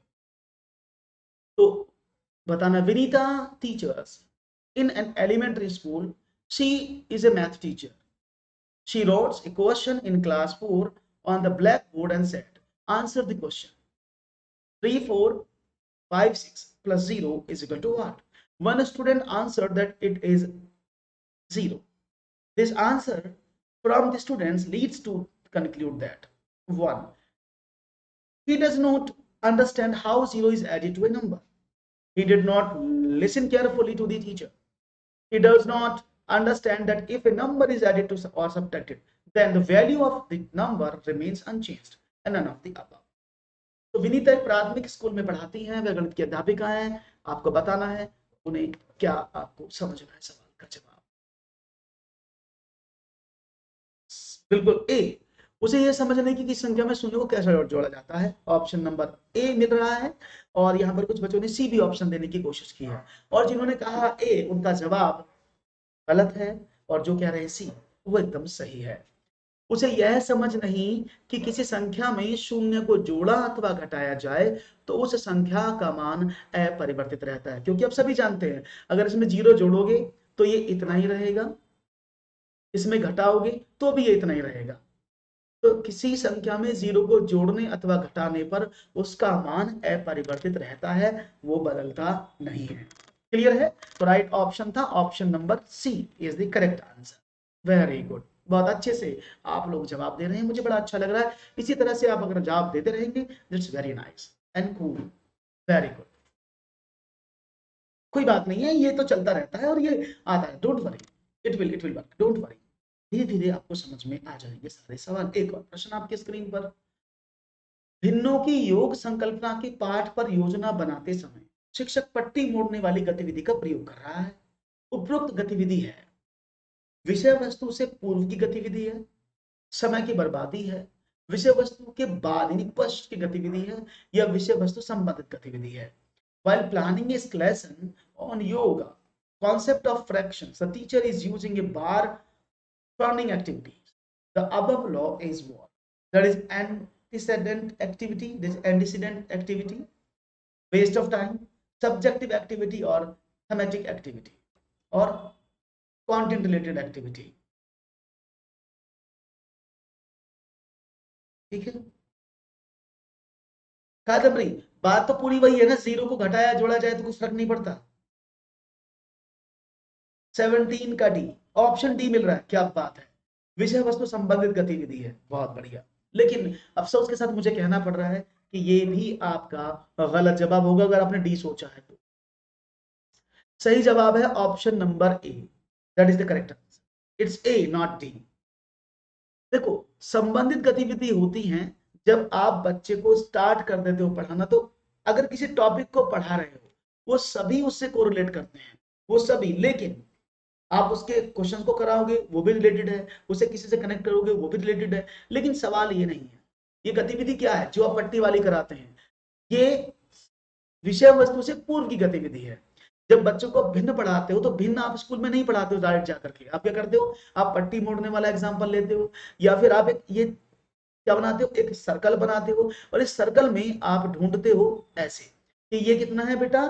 तो बताना। Vinita teachers in an elementary school. She is a math teacher. She wrote a question in class 4 on the blackboard and said, answer the question. 3456 plus 0 is equal to what? One student answered that it is 0. This answer from the students leads to conclude that 1. He does not understand how zero is added to a number. He did not listen carefully to the teacher. He does not understand that if a number is added to or subtracted, then the value of the number remains unchanged, and none of the above. तो विनीता एक प्राथमिक school में पढ़ाती हैं, वे गणित की अध्यापिका हैं। आपको बताना है उन्हें क्या आपको समझना है सवाल का जवाब। बिल्कुल ए, उसे यह समझने की किस संख्या में शून्य को कैसे जोड़ा जाता है। ऑप्शन नंबर ए मिल रहा है, और यहाँ पर कुछ बच्चों ने सी भी ऑप्शन देने की कोशिश की है, और जिन्होंने कहा ए उनका जवाब गलत है, और जो कह रहे हैं सी वो एकदम सही है। उसे यह समझ नहीं कि किसी संख्या में शून्य को जोड़ा अथवा घटाया जाए तो उस संख्या का मान अपरिवर्तित रहता है, क्योंकि अब सभी जानते हैं अगर इसमें जीरो जोड़ोगे तो ये इतना ही रहेगा, इसमें घटाओगे तो भी ये इतना ही रहेगा। तो किसी संख्या में जीरो को जोड़ने अथवा घटाने पर उसका मान अपरिवर्तित रहता है, वो बदलता नहीं है। क्लियर है? तो राइट ऑप्शन था option number C is the correct answer. Very good, बहुत अच्छे से आप लोग जवाब दे रहे हैं, मुझे बड़ा अच्छा लग रहा है। इसी तरह से आप अगर जवाब देते रहेंगे, that's very nice and cool, very good. कोई बात नहीं है, ये तो चलता रहता है और ये आता है, don't worry, it will work, don't worry. धीरे धीरे आपको समझ में आ जाएंगे सारे सवाल। एक और प्रश्न आपकी स्क्रीन पर, भिन्नों की योग संकल्पना के पाठ पर योजना बनाते समय शिक्षक पट्टी मोड़ने वाली गतिविधि का प्रयोग कर रहा है। उपरोक्त गतिविधि है विषय वस्तु से पूर्व की गतिविधि है, समय की बर्बादी है, विषय वस्तु के बाद यानी पश्च की गतिविधि है, या विषय वस्तु संबंधित गतिविधि है। While planning a lesson on yoga, concept of fractions, the teacher is using a bar turning activity. The above law is what? That is antecedent activity, this antecedent activity, waste of time, subjective activity, or thematic activity, or content related activity. ठीक है, कादम्बरी बात तो पूरी वही है ना, zero को घटाया जोड़ा जाए तो कुछ फर्क नहीं पड़ता। 17 का डी, ऑप्शन डी मिल रहा है, क्या बात है, विषय वस्तु संबंधित गतिविधि है, बहुत बढ़िया। लेकिन अफसोस के साथ मुझे कहना पड़ रहा है कि ये भी आपका गलत जवाब होगा अगर आपने डी सोचा है तो। सही जवाब है option number A, that is the correct answer, it's a not D. देखो, संबंधित गतिविधि होती हैं जब आप बच्चे को स्टार्ट कर देते हो पढ़ाना, तो अगर किसी टॉपिक को पढ़ा रहे हो वो सभी उससे कोरिलेट करते हैं, वो सभी, लेकिन आप उसके क्वेश्चन को कराओगे वो भी रिलेटेड है, उसे किसी से कनेक्ट करोगे वो भी रिलेटेड है, लेकिन सवाल ये नहीं है ये गतिविधि क्या है जो आप पट्टी वाली कराते हैं, ये विषय वस्तु से पूर्व की गतिविधि है। जब बच्चों को भिन्न पढ़ाते हो तो भिन्न आप स्कूल में नहीं पढ़ाते हो डायरेक्ट जाकर के, आप क्या करते हो, आप पट्टी मोड़ने वाला एग्जाम्पल लेते हो, या फिर आप एक ये क्या बनाते हो, एक सर्कल बनाते हो, और इस सर्कल में आप ढूंढते हो ऐसे कि ये कितना है बेटा,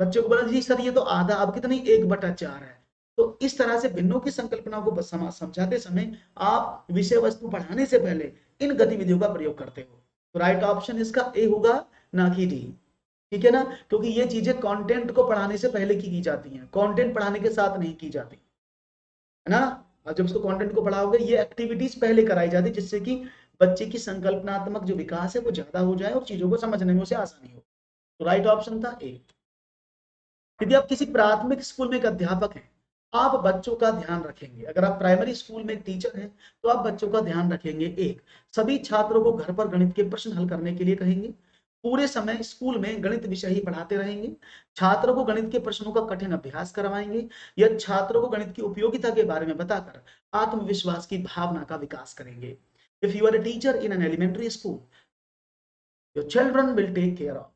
बच्चों को बोला जी सर ये तो आधा, अब कितनी 1/4 है। तो इस तरह से भिन्नों की संकल्पना को समझाते समय आप विषय वस्तु पढ़ाने से पहले इन गतिविधियों का प्रयोग करते हो। तो राइट ऑप्शन इसका ए होगा, ना कि डी। ठीक है ना, क्योंकि ये चीजें कंटेंट को पढ़ाने से पहले की जाती हैं, कंटेंट पढ़ाने के साथ नहीं की जाती है ना। और जब उसको कंटेंट को पढ़ाओगे ये एक्टिविटीज पहले कराई जाती जिससे कि बच्चे की संकल्पनात्मक जो विकास है वो ज्यादा हो जाए और चीजों को समझने में उसे आसानी हो। तो राइट ऑप्शन था ए। यदि आप किसी प्राथमिक स्कूल में एक अध्यापक हैं, आप बच्चों का ध्यान रखेंगे, अगर आप प्राइमरी स्कूल में एक टीचर हैं तो आप बच्चों का ध्यान रखेंगे। एक, सभी छात्रों को घर पर गणित के प्रश्न हल करने के लिए कहेंगे, पूरे समय स्कूल में गणित विषय ही पढ़ाते रहेंगे, छात्रों को गणित के प्रश्नों का कठिन अभ्यास करवाएंगे, या छात्रों को गणित की उपयोगिता के बारे में बताकर आत्मविश्वास की भावना का विकास करेंगे। If you are a teacher in an elementary school, your children will take care of,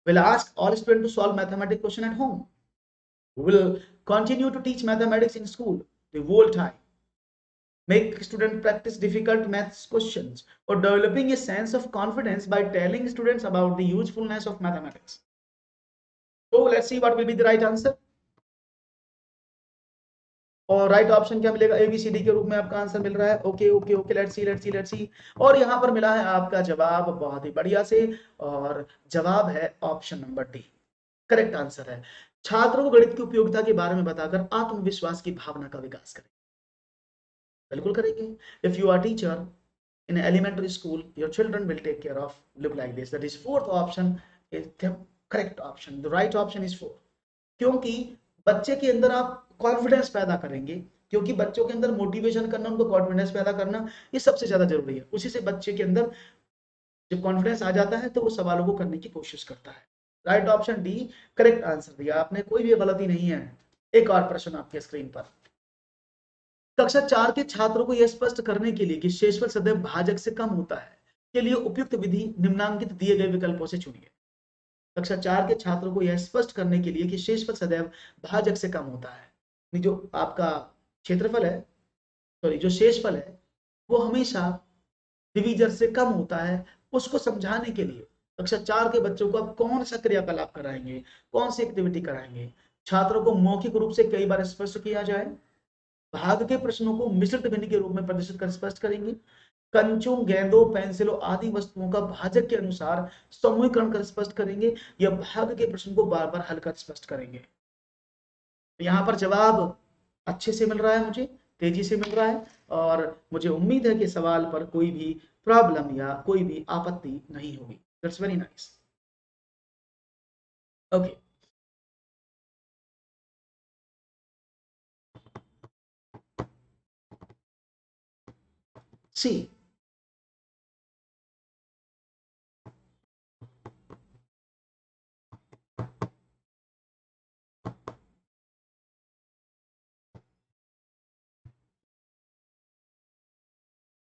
will ask all students to solve mathematics question at home, will continue to teach mathematics in school the whole time, make students practice difficult maths questions, or developing a sense of confidence by telling students about the usefulness of mathematics. So let's see what will be the right answer. और right option क्या मिलेगा, ABCD के रूप में आपका answer मिल रहा है। Okay okay okay, let's see. और यहाँ पर मिला है आपका जवाब बहुत ही बढ़िया से, और जवाब है option number D, correct answer है। छात्रों को गणित की उपयोगिता के बारे में बताकर आत्मविश्वास की भावना का विकास करें, बिल्कुल करेंगे। If you are teacher in elementary school your children will take care of look like this. That is fourth option is the correct option. The right option is 4. क्योंकि बच्चे के अंदर आप कॉन्फिडेंस पैदा करेंगे, क्योंकि बच्चों के अंदर मोटिवेशन करना, उनको कॉन्फिडेंस पैदा करना ये सबसे ज्यादा जरूरी है। उसी से बच्चे के अंदर जब कॉन्फिडेंस आ जाता है तो वो सवालों को करने की कोशिश करता है। Right option D correct answer दिया आपने, कोई भी गलती नहीं है। एक और प्रश्न आपके स्क्रीन पर, कक्षा 4 के छात्रों को यह स्पष्ट करने के लिए कि शेषफल सदैव भाजक से कम होता है के लिए उपयुक्त विधि निम्नांकित दिए गए विकल्पों से चुनिए। कक्षा 4 के छात्रों को यह स्पष्ट करने के लिए कि शेषफल सदैव भाजक से कम होता है, जो आपका क्षेत्रफल है, सॉरी जो शेषफल है वो हमेशा डिवीजर से कम होता है, उसको समझाने के लिए कक्षा 4 के बच्चों को आप कौन सा क्रियाकलाप कराएंगे, कौन सी एक्टिविटी कराएंगे। छात्रों को मौखिक रूप से कई बार स्पष्ट किया जाए, भाग के प्रश्नों को मिश्रित भिन्न के रूप में प्रदर्शित कर स्पष्ट करेंगे, कंचों, गेंदों, पेंसिलों आदि वस्तुओं का भाजक के अनुसार समूहीकरण कर स्पष्ट करेंगे, या भाग के प्रश्न को बार बार हल कर स्पष्ट करेंगे। यहाँ पर जवाब अच्छे से मिल रहा है, मुझे तेजी से मिल रहा है, और मुझे उम्मीद है कि सवाल पर कोई भी प्रॉब्लम या कोई भी आपत्ति नहीं होगी। That's very nice. ओके, सी,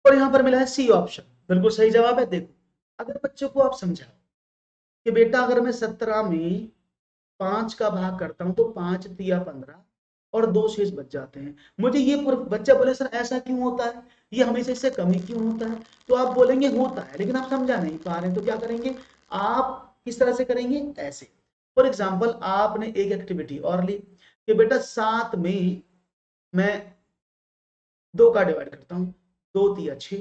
और यहां पर मिला है सी ऑप्शन, बिल्कुल सही जवाब है। देखो, अगर बच्चों को आप समझाओ कि बेटा अगर मैं 17 में 5 का भाग करता हूं तो 5 तिया 15 और 2 शेष बच जाते हैं, मुझे ये बच्चा बोले सर ऐसा क्यों होता है, ये हमेशा इससे कम ही क्यों होता है, तो आप बोलेंगे होता है, लेकिन आप समझा नहीं पा रहे हैं, तो क्या करेंगे आप, किस तरह से करेंगे, ऐसे। फॉर एग्जाम्पल आपने एक एक्टिविटी और ली कि बेटा 7 में मैं 2 का डिवाइड करता हूँ, 2 तिया 6,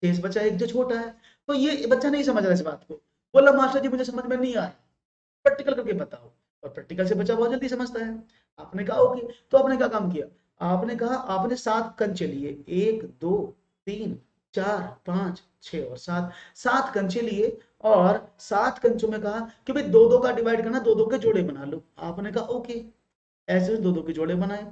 शेष बचा एक जो छोटा है, तो ये बच्चा नहीं समझ रहा इस बात को, बोला मास्टर जी मुझे समझ में नहीं आ रहा, प्रैक्टिकल करके बताओ, और प्रैक्टिकल से बच्चा बहुत जल्दी समझता है। आपने कहा ओके, तो आपने क्या काम किया, आपने कहा आपने 7 कंचे लिए, 1 2 3 4 5 6 और 7, 7 कंचे लिए, और 7 कंचों में कहा कि भाई 2 2 का डिवाइड करना, 2 2 के जोड़े बना लो। आपने कहा ओके, ऐसे 2 2 के जोड़े बनाए,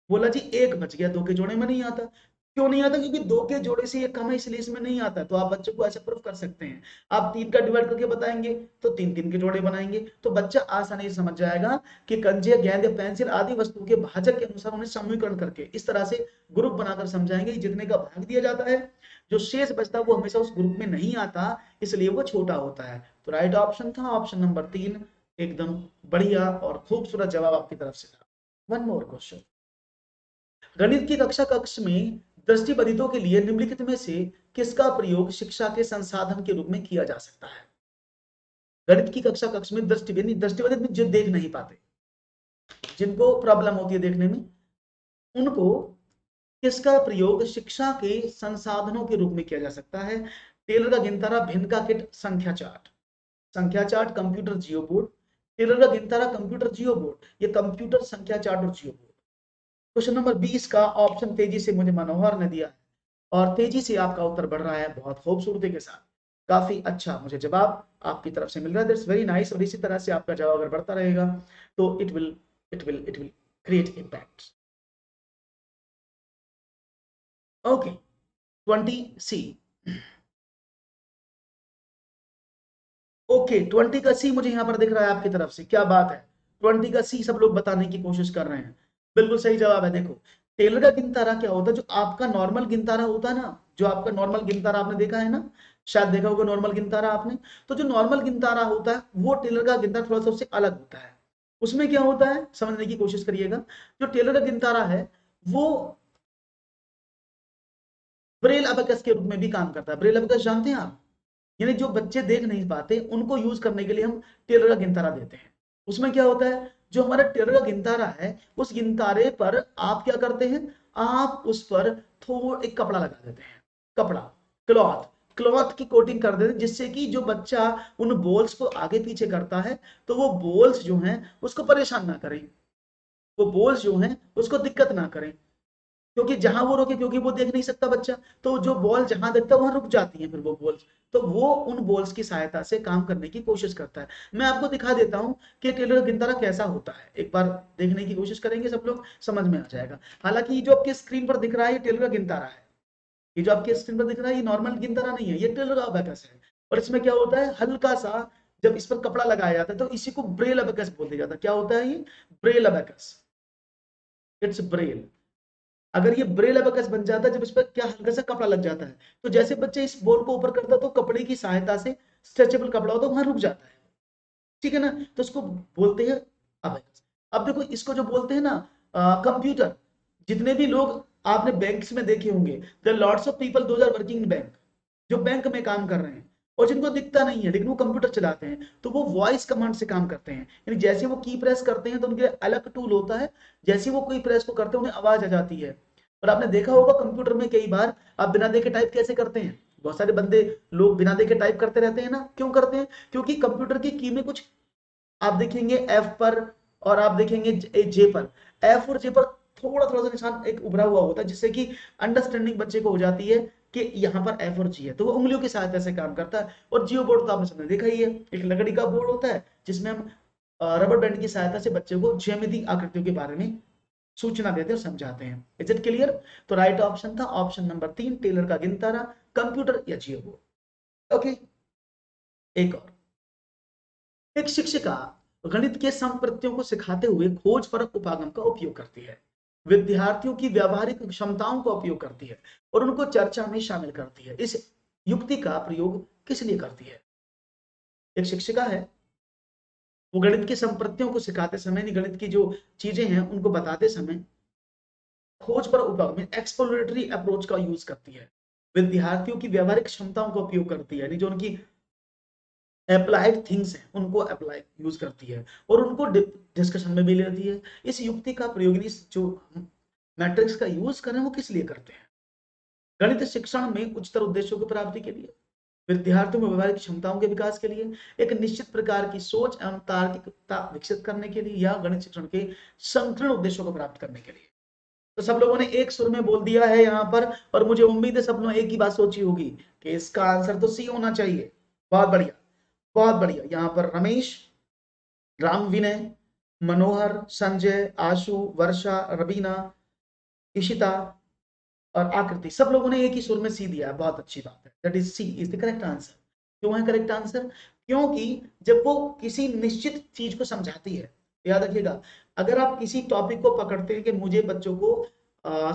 बोला जी एक बच गया, 2 के जोड़े में नहीं आता। क्यों नहीं आता, क्योंकि 2 के जोड़े से ये कम है इसलिए इसमें नहीं आता। तो आप बच्चे को ऐसे प्रूफ कर सकते हैं, आप 3 का डिवाइड करके बताएंगे तो 3 3 के जोड़े बनाएंगे, तो बच्चा आसानी से समझ जाएगा कि कंचे, गेंद या पेंसिल आदि वस्तु के भाजक के अनुसार उन्हें समूहीकरण करके इस तरह से ग्रुप बनाकर समझाएंगे, जितने का भाग दिया जाता है जो शेष बचता है वो हमेशा उस ग्रुप में नहीं आता, इसलिए वो छोटा होता है। तो राइट ऑप्शन था ऑप्शन नंबर 3, एकदम बढ़िया और खूबसूरत जवाब आपकी तरफ से था। वन मोर क्वेश्चन, गणित की कक्षा कक्ष में दृष्टिबाधितों के लिए निम्नलिखित में से किसका प्रयोग शिक्षा के संसाधन के रूप में किया जा सकता है। गणित की कक्षा कक्ष में दृष्टिबाधित जो देख नहीं पाते, जिनको प्रॉब्लम होती है देखने में, उनको किसका प्रयोग शिक्षा के संसाधनों के रूप में किया जा सकता है। टेलर का गिनतारा, भिन्न का किट, संख्या चार्ट। संख्या चार्ट, कंप्यूटर जियो बोर्ड। टेलर का गिनतारा, कंप्यूटर जियो बोर्ड, ये कंप्यूटर संख्या चार्ट और जियो बोर्ड। क्वेश्चन नंबर 20 का ऑप्शन तेजी से मुझे मनोहर ने दिया है, और तेजी से आपका उत्तर बढ़ रहा है बहुत खूबसूरती के साथ, काफी अच्छा मुझे जवाब आपकी तरफ से मिल रहा है। दैट्स वेरी नाइस, और इसी तरह से आपका जवाब अगर बढ़ता रहेगा तो it will create impact. Okay, 20C। Okay, 20 का सी मुझे यहाँ पर दिख रहा है आपकी तरफ से, क्या बात है, 20 का सी सब लोग बताने की कोशिश कर रहे हैं, बिल्कुल सही जवाब है। देखो, टेलर का गिनतारा क्या होता है, जो आपका नॉर्मल गिनतारा होता है ना, जो आपका नॉर्मल गिनतारा आपने देखा है ना, शायद देखा होगा नॉर्मल गिनतारा आपने, तो जो नॉर्मल गिनतारा होता है वो टेलर का गिनतारा थोड़ा सा उससे अलग होता है। उसमें क्या होता है समझने की कोशिश करिएगा, जो टेलर का गिनतारा है वो ब्रेल अबेकस के रूप में भी काम करता है। ब्रेल अबेकस जानते हैं आप, यानी जो बच्चे देख नहीं पाते उनको यूज करने के लिए हम टेलर का गिनतारा देते हैं। उसमें क्या होता है, जो हमारा टेलर का गिनतारा है उस गिनतारे पर आप क्या करते हैं, आप उस पर थोड़ा एक कपड़ा लगा देते हैं, कपड़ा, क्लॉथ, क्लॉथ की कोटिंग कर देते हैं, जिससे कि जो बच्चा उन बोल्स को आगे पीछे करता है तो वो बोल्स जो हैं उसको परेशान ना करें, वो बोल्स जो हैं उसको दिक्कत ना करें। क्योंकि जहां वो रोके, क्योंकि वो देख नहीं सकता बच्चा, तो जो बॉल जहां देखता है वहां रुक जाती है फिर वो बॉल्स। तो वो उन बॉल्स की सहायता से काम करने की कोशिश करता है। मैं आपको दिखा देता हूं कि टेलर गिनतारा कैसा होता है, एक बार देखने की कोशिश करेंगे सब लोग, समझ में आ जाएगा। हालांकि ये जो आपके स्क्रीन पर दिख रहा है ये टेलर गिनतारा है, ये जो आपके स्क्रीन पर दिख रहा है ये नॉर्मल गिनतारा नहीं है, ये टेलर अबेकस है। और इसमें क्या होता है, हल्का सा जब इस पर कपड़ा लगाया जाता है तो इसी को ब्रेल अबेकस बोल दिया जाता है। क्या होता है ये, ब्रेल अबेकस, इट्स ब्रेल। अगर ये ब्रेल अबेकस बन जाता है जब इस पर क्या हल्का सा कपड़ा लग जाता है, तो जैसे बच्चे इस बोर्ड को ऊपर करता है तो कपड़े की सहायता से स्ट्रेचेबल कपड़ा हो तो वहां रुक जाता है, ठीक है ना, तो इसको बोलते हैं अबेकस। अब देखो इसको जो बोलते हैं ना कंप्यूटर, जितने भी लोग आपने बैंक्स में देखे होंगे, there lots of people those are working in bank, जो बैंक में काम कर रहे हैं और जिनको दिखता नहीं है लेकिन वो कंप्यूटर चलाते हैं, तो वो वॉइस कमांड से काम करते हैं। यानी जैसे वो की प्रेस करते हैं तो उनके लिए अलग टूल होता है, जैसे वो कोई प्रेस को करते हैं उन्हें आवाज आ जाती है। और आपने देखा होगा कंप्यूटर में कई बार आप बिना देखे टाइप कैसे करते हैं, बहुत सारे बंदे लोग बिना देखे टाइप करते रहते हैं ना, क्यों करते हैं, क्योंकि कंप्यूटर की की में कुछ आप देखेंगे एफ पर और आप देखेंगे जे पर, एफ और जे पर थोड़ा थोड़ा सा निशान एक उभरा हुआ होता है, जिससे कि अंडरस्टैंडिंग बच्चे को हो जाती है कि यहाँ पर एफ और जी है, तो वो उंगलियों की सहायता से काम करता है। और जियो बोर्ड तो आपने सबने देखा ही है, एक लकड़ी का बोर्ड होता है जिसमें हम रबर बैंड की सहायता से बच्चे को ज्यामितीय आकृतियों के बारे में सूचना देते और समझाते हैं। Is it clear? तो राइट ऑप्शन था ऑप्शन नंबर 3, टेलर का गिनतारा, कंप्यूटर या जियो बोर्ड। ओके, एक और, एक शिक्षिका गणित के समप्रत्ययों को सिखाते हुए खोज परक उपागम का उपयोग करती है, विद्यार्थियों की व्यावहारिक क्षमताओं का उपयोग करती है और उनको चर्चा में शामिल करती है। इस युक्ति का प्रयोग किस लिए करती है? एक शिक्षिका है, वो गणित के संप्रत्ययों को सिखाते समय, गणित की जो चीजें हैं उनको बताते समय खोज पर उपागम में एक्सप्लोरेटरी अप्रोच का यूज करती है, विद्यार्थियों की व्यावहारिक क्षमताओं का उपयोग करती है, यानी जो उनकी अप्लाइड थिंग्स हैं उनको अप्लाई यूज करती है और उनको डिस्कशन में भी लेती है। इस युक्ति का प्रयोग, जो मैट्रिक्स का यूज करें वो किस लिए करते हैं? गणित शिक्षण में उच्चतर उद्देश्यों की प्राप्ति के लिए, विद्यार्थियों में व्यवहारिक क्षमताओं के विकास के लिए, एक निश्चित प्रकार की सोच एवं तार्किकता विकसित करने के लिए, या गणित शिक्षण के संकीर्ण उद्देश्यों को प्राप्त करने के लिए। तो सब लोगों ने एक सुर में बोल दिया है यहाँ पर, और मुझे उम्मीद है सब लोगों ने एक ही बात सोची होगी कि इसका आंसर तो सी होना चाहिए। बहुत बढ़िया, बहुत बढ़िया। यहाँ पर रमेश, राम विनय, मनोहर, संजय, आशु, वर्षा, रबीना, इशिता और आकृति, सब लोगों ने एक ही सुर में सी दिया है। बहुत अच्छी बात है, that is C is the correct answer. क्यों है करेक्ट आंसर? क्योंकि जब वो किसी निश्चित चीज को समझाती है, याद रखिएगा, अगर आप किसी टॉपिक को पकड़ते हैं कि मुझे बच्चों को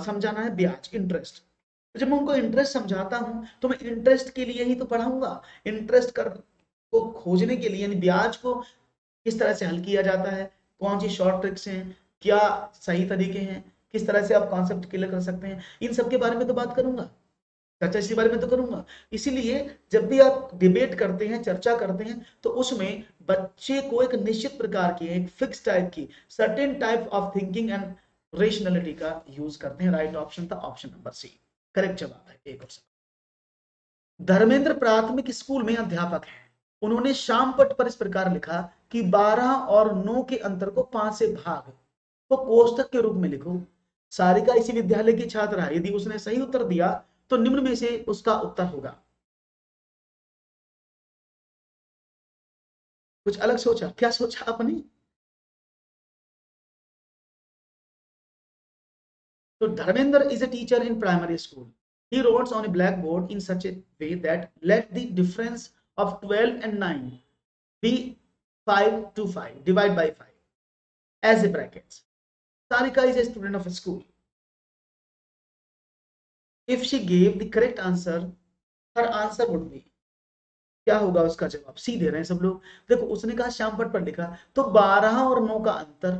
समझाना है ब्याज, इंटरेस्ट, तो जब मैं उनको इंटरेस्ट समझाता हूं तो मैं इंटरेस्ट के लिए ही तो पढ़ाऊंगा, इंटरेस्ट कर को खोजने के लिए, यानी ब्याज को किस तरह से हल किया जाता है, कौन सी शॉर्ट ट्रिक्स हैं, क्या सही तरीके हैं, किस तरह से आप कॉन्सेप्ट क्लियर कर सकते हैं, इन सब के बारे में तो बात करूंगा, चर्चा इसी बारे में तो करूंगा। इसीलिए जब भी आप डिबेट करते हैं, चर्चा करते हैं, तो उसमें बच्चे को एक निश्चित प्रकार की, एक फिक्स टाइप की, certain type of thinking and rationality का यूज करते हैं। राइट ऑप्शन था ऑप्शन नंबर सी, करेक्ट जवाब है। एक और धर्मेंद्र प्राथमिक स्कूल में अध्यापक हैं, उन्होंने शाम पट पर इस प्रकार लिखा कि 12 और 9 के अंतर को 5 से भाग, तो कोष्टक के रूप में लिखो। सारिका इसी विद्यालय की छात्रा है, यदि उसने सही उत्तर दिया तो निम्न में से उसका उत्तर होगा। कुछ अलग सोचा, क्या सोचा आपने? तो Dharmendra is a teacher in primary school. He wrote on a blackboard in such a way that let the difference of 12 and 9 be 5 to 5, divide by 5 as a brackets. Sarika is a student of a school. If she gave the correct answer, her answer would be, क्या होगा उसका जवाब? सी दे रहे हैं सब लोग। देखो उसने कहा श्याम पट पर लिखा, तो 12 और 9 का अंतर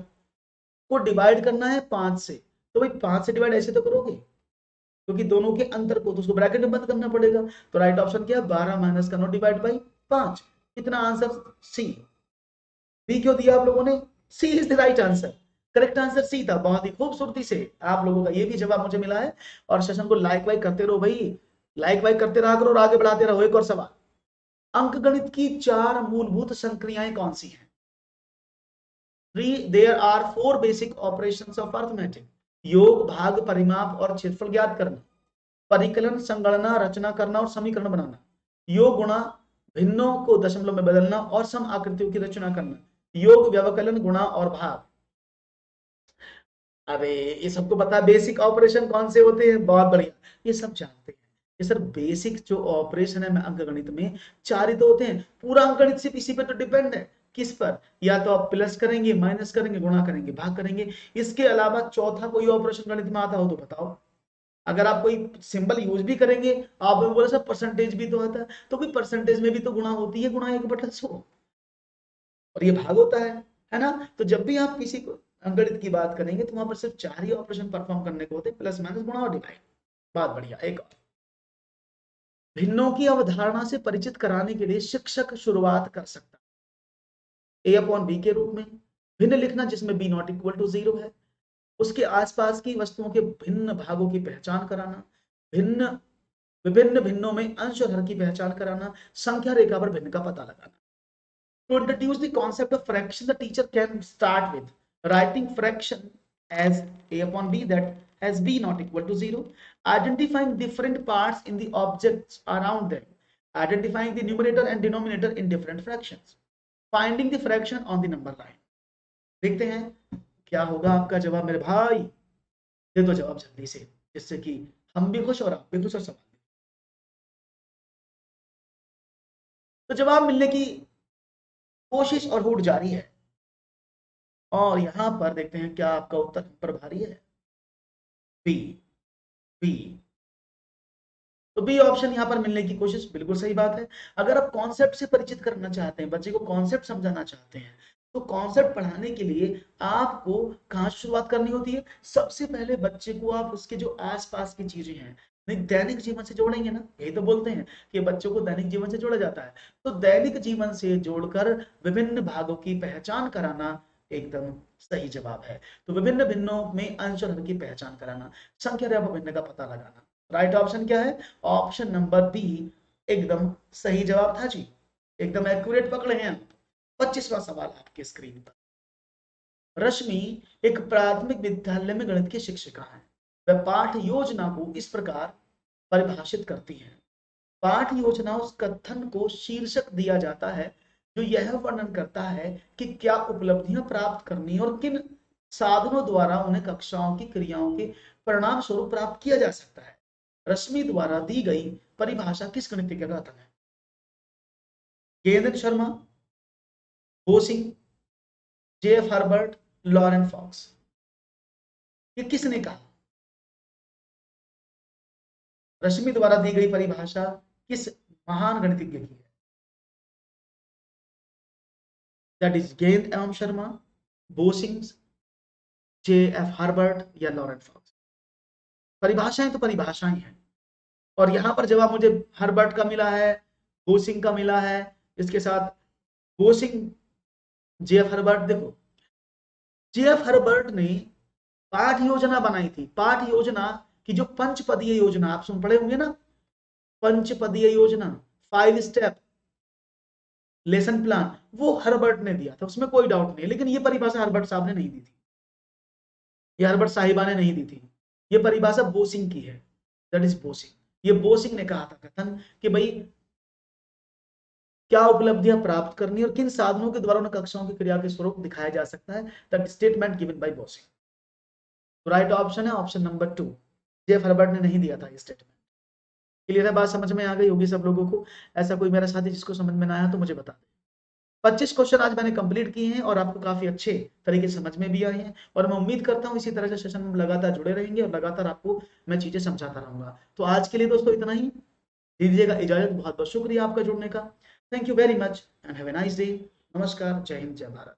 को डिवाइड करना है 5 से, तो भाई 5 से डिवाइड ऐसे तो करोगे, क्योंकि दोनों के अंतर को तो उसको ब्रैकेट में बंद करना पड़ेगा। तो राइट ऑप्शन क्या है? 12 माइनस का 9 डिवाइड बाई 5। कितना आंसर? सी। बी क्यों दिया आप लोगों ने? C is the right answer, correct answer C था। बहुत ही खूबसूरती से आप लोगों का ये भी जवाब मुझे मिला है। और सेशन को लाइक वाइक करते रहो भाई, लाइक वाइक करते रहा करो और आगे बढ़ाते रहो। एक और सवाल, अंकगणित की 4 मूलभूत संक्रियाएं कौन सी हैं? There are 4 basic operations of arithmetic. योग, भाग, परिमाप और क्षेत्रफल ज्ञात करना, परिकलन, संगणना, रचना करना और समीकरण बनाना, योग गुणा, भिन्नों को दशमलव में बदलना और सम आकृतियों की रचना करना, योग, व्यवकलन, गुणा और भाग। अरे ये सबको पता है बेसिक ऑपरेशन कौन से होते हैं, बहुत बढ़िया, ये सब जानते हैं। ये सर बेसिक जो ऑपरेशन है अंकगणित में 4 ही तो होते हैं, पूरा अंकगणित सिर्फ इसी पे तो डिपेंड है। किस पर? या तो आप प्लस करेंगे, माइनस करेंगे, गुणा करेंगे, भाग करेंगे। इसके अलावा चौथा कोई ऑपरेशन गणित में आता हो तो बताओ। अगर आप कोई सिंबल यूज भी करेंगे, आप बोले सर परसेंटेज भी तो आता है, तो कोई परसेंटेज में भी तो गुणा होती है, गुणा 1/100, और ये भाग होता है ना। तो जब भी आप किसी को अंकगणित की बात करेंगे तो वहां पर सिर्फ 4 ही ऑपरेशन परफॉर्म करने को होते हैं, प्लस, माइनस, गुणा और डिवाइड। बात बढ़िया। एक और, भिन्नों की अवधारणा से परिचित कराने के लिए शिक्षक शुरुआत कर सकता है a/b के रूप में, भिन्न लिखना जिसमें b नॉट इक्वल टू 0 है, उसके आसपास की वस्तुओं के भिन्न भागों की पहचान कराना, भिन्न विभिन्न भिन्नों में अंश और हर की पहचान कराना, संख्या रेखा पर भिन्न का पता लगाना। To introduce the concept of fraction, the teacher can start with writing fraction as a/b, that as b not equal to 0, identifying different parts in the objects around them, identifying the numerator and denominator in different fractions, finding the fraction on the number line. देखते हैं क्या होगा आपका जवाब मेरे भाई, दे दो जवाब जल्दी से, जिससे कि हम भी खुश और आप भी खुश और सवाल भी। तो जवाब मिलने की कोशिश और हुट जारी है, और यहां पर देखते हैं क्या आपका उत्तर पर भारी है। बी, बी, तो बी ऑप्शन यहां पर मिलने की कोशिश, बिल्कुल सही बात है। अगर आप कॉन्सेप्ट से परिचित करना चाहते हैं, बच्चे को कॉन्सेप्ट समझाना चाहते हैं, तो कॉन्सेप्ट पढ़ाने के लिए आपको कहां से शुरुआत करनी होती है? सबसे पहले बच्चे को आप उसके जो आसपास की चीजें हैं दैनिक जीवन से जोड़ेंगे ना, यही तो बोलते हैं कि बच्चों को दैनिक जीवन से जोड़ा जाता है। तो दैनिक जीवन से जोड़कर विभिन्न भागों की पहचान कराना एकदम सही जवाब है। तो विभिन्न भिन्नों में अंश और हर की पहचान कराना, संख्या रेखा भिन्न का पता लगाना। राइट ऑप्शन क्या है? ऑप्शन नंबर बी एकदम सही जवाब था जी, एकदम एक्यूरेट पकड़े हैं। 25वां सवाल आपके स्क्रीन पर। रश्मि एक प्राथमिक विद्यालय में गणित की शिक्षिका है। वह पाठ योजना को इस प्रकार परिभाषित करती है। पाठ योजना उस कथन को शीर्षक दिया जाता है जो यह वर्णन करता है कि क्या उपलब्धियां प्राप्त करनी और किन साधनों द्वारा उन्हें कक्षाओं की क्रियाओं के परिणाम स्वरूप प्राप्त किया जा सकता है। रश्मि द्वारा दी गई परिभाषा किस गणितज्ञ का कथन है? गेंद्र शर्मा, बोसिंग, जेएफ हर्बर्ट, लॉरेंट फॉक्स। ये किसने कहा? रश्मि द्वारा दी गई परिभाषा किस महान गणितज्ञ की है? दैट इज गेंद एवं शर्मा, बोसिंग, जेएफ हर्बर्ट या लॉरेंट फॉक्स। परिभाषाएं तो परिभाषाएं हैं, और यहां पर जवाब मुझे हर्बर्ट का मिला है, बोसिंग का मिला है, इसके साथ बोसिंग, जेएफ हर्बर्ट। देखो जेएफ हर्बर्ट ने पाठ योजना बनाई थी, पाठ योजना की जो पंचपदीय योजना आप सुन पढ़े होंगे ना, पंचपदीय योजना, 5 स्टेप लेसन प्लान, वो हर्बर्ट ने दिया था, उसमें कोई डाउट नहीं। लेकिन ये परिभाषा हर्बर्ट साहब ने नहीं दी थी, ये हर्बर्ट साहिबा ने नहीं दी थी, ये परिभाषा बोसिंग की है, दैट इज बोसिंग। ये बोसिंग ने कहा था कथन कि भाई क्या उपलब्धियां प्राप्त करनी और किन साधनों के द्वारा उन्हें कक्षाओं की क्रिया के स्वरूप दिखाया जा सकता है, दैट स्टेटमेंट गिवन बाय बोसिंग। तो राइट ऑप्शन है ऑप्शन नंबर 2, जेफ हर्बर्ट ने नहीं दिया था ये स्टेटमेंट। क्लियर है, बात समझ में आ गई होगी सब लोगों को। ऐसा कोई मेरा साथी जिसको समझ में ना आया तो मुझे बता दे। 25 क्वेश्चन आज मैंने कंप्लीट किए हैं और आपको काफी अच्छे तरीके से समझ में भी आए हैं, और मैं उम्मीद करता हूं इसी तरह के सेशन में लगातार जुड़े रहेंगे और लगातार आपको मैं चीजें समझाता रहूंगा। तो आज के लिए दोस्तों इतना ही, दीजिएगा इजाजत। बहुत बहुत शुक्रिया आपका जुड़ने का। Thank you very much and have a nice day. नमस्कार, जय हिंद, जय भारत।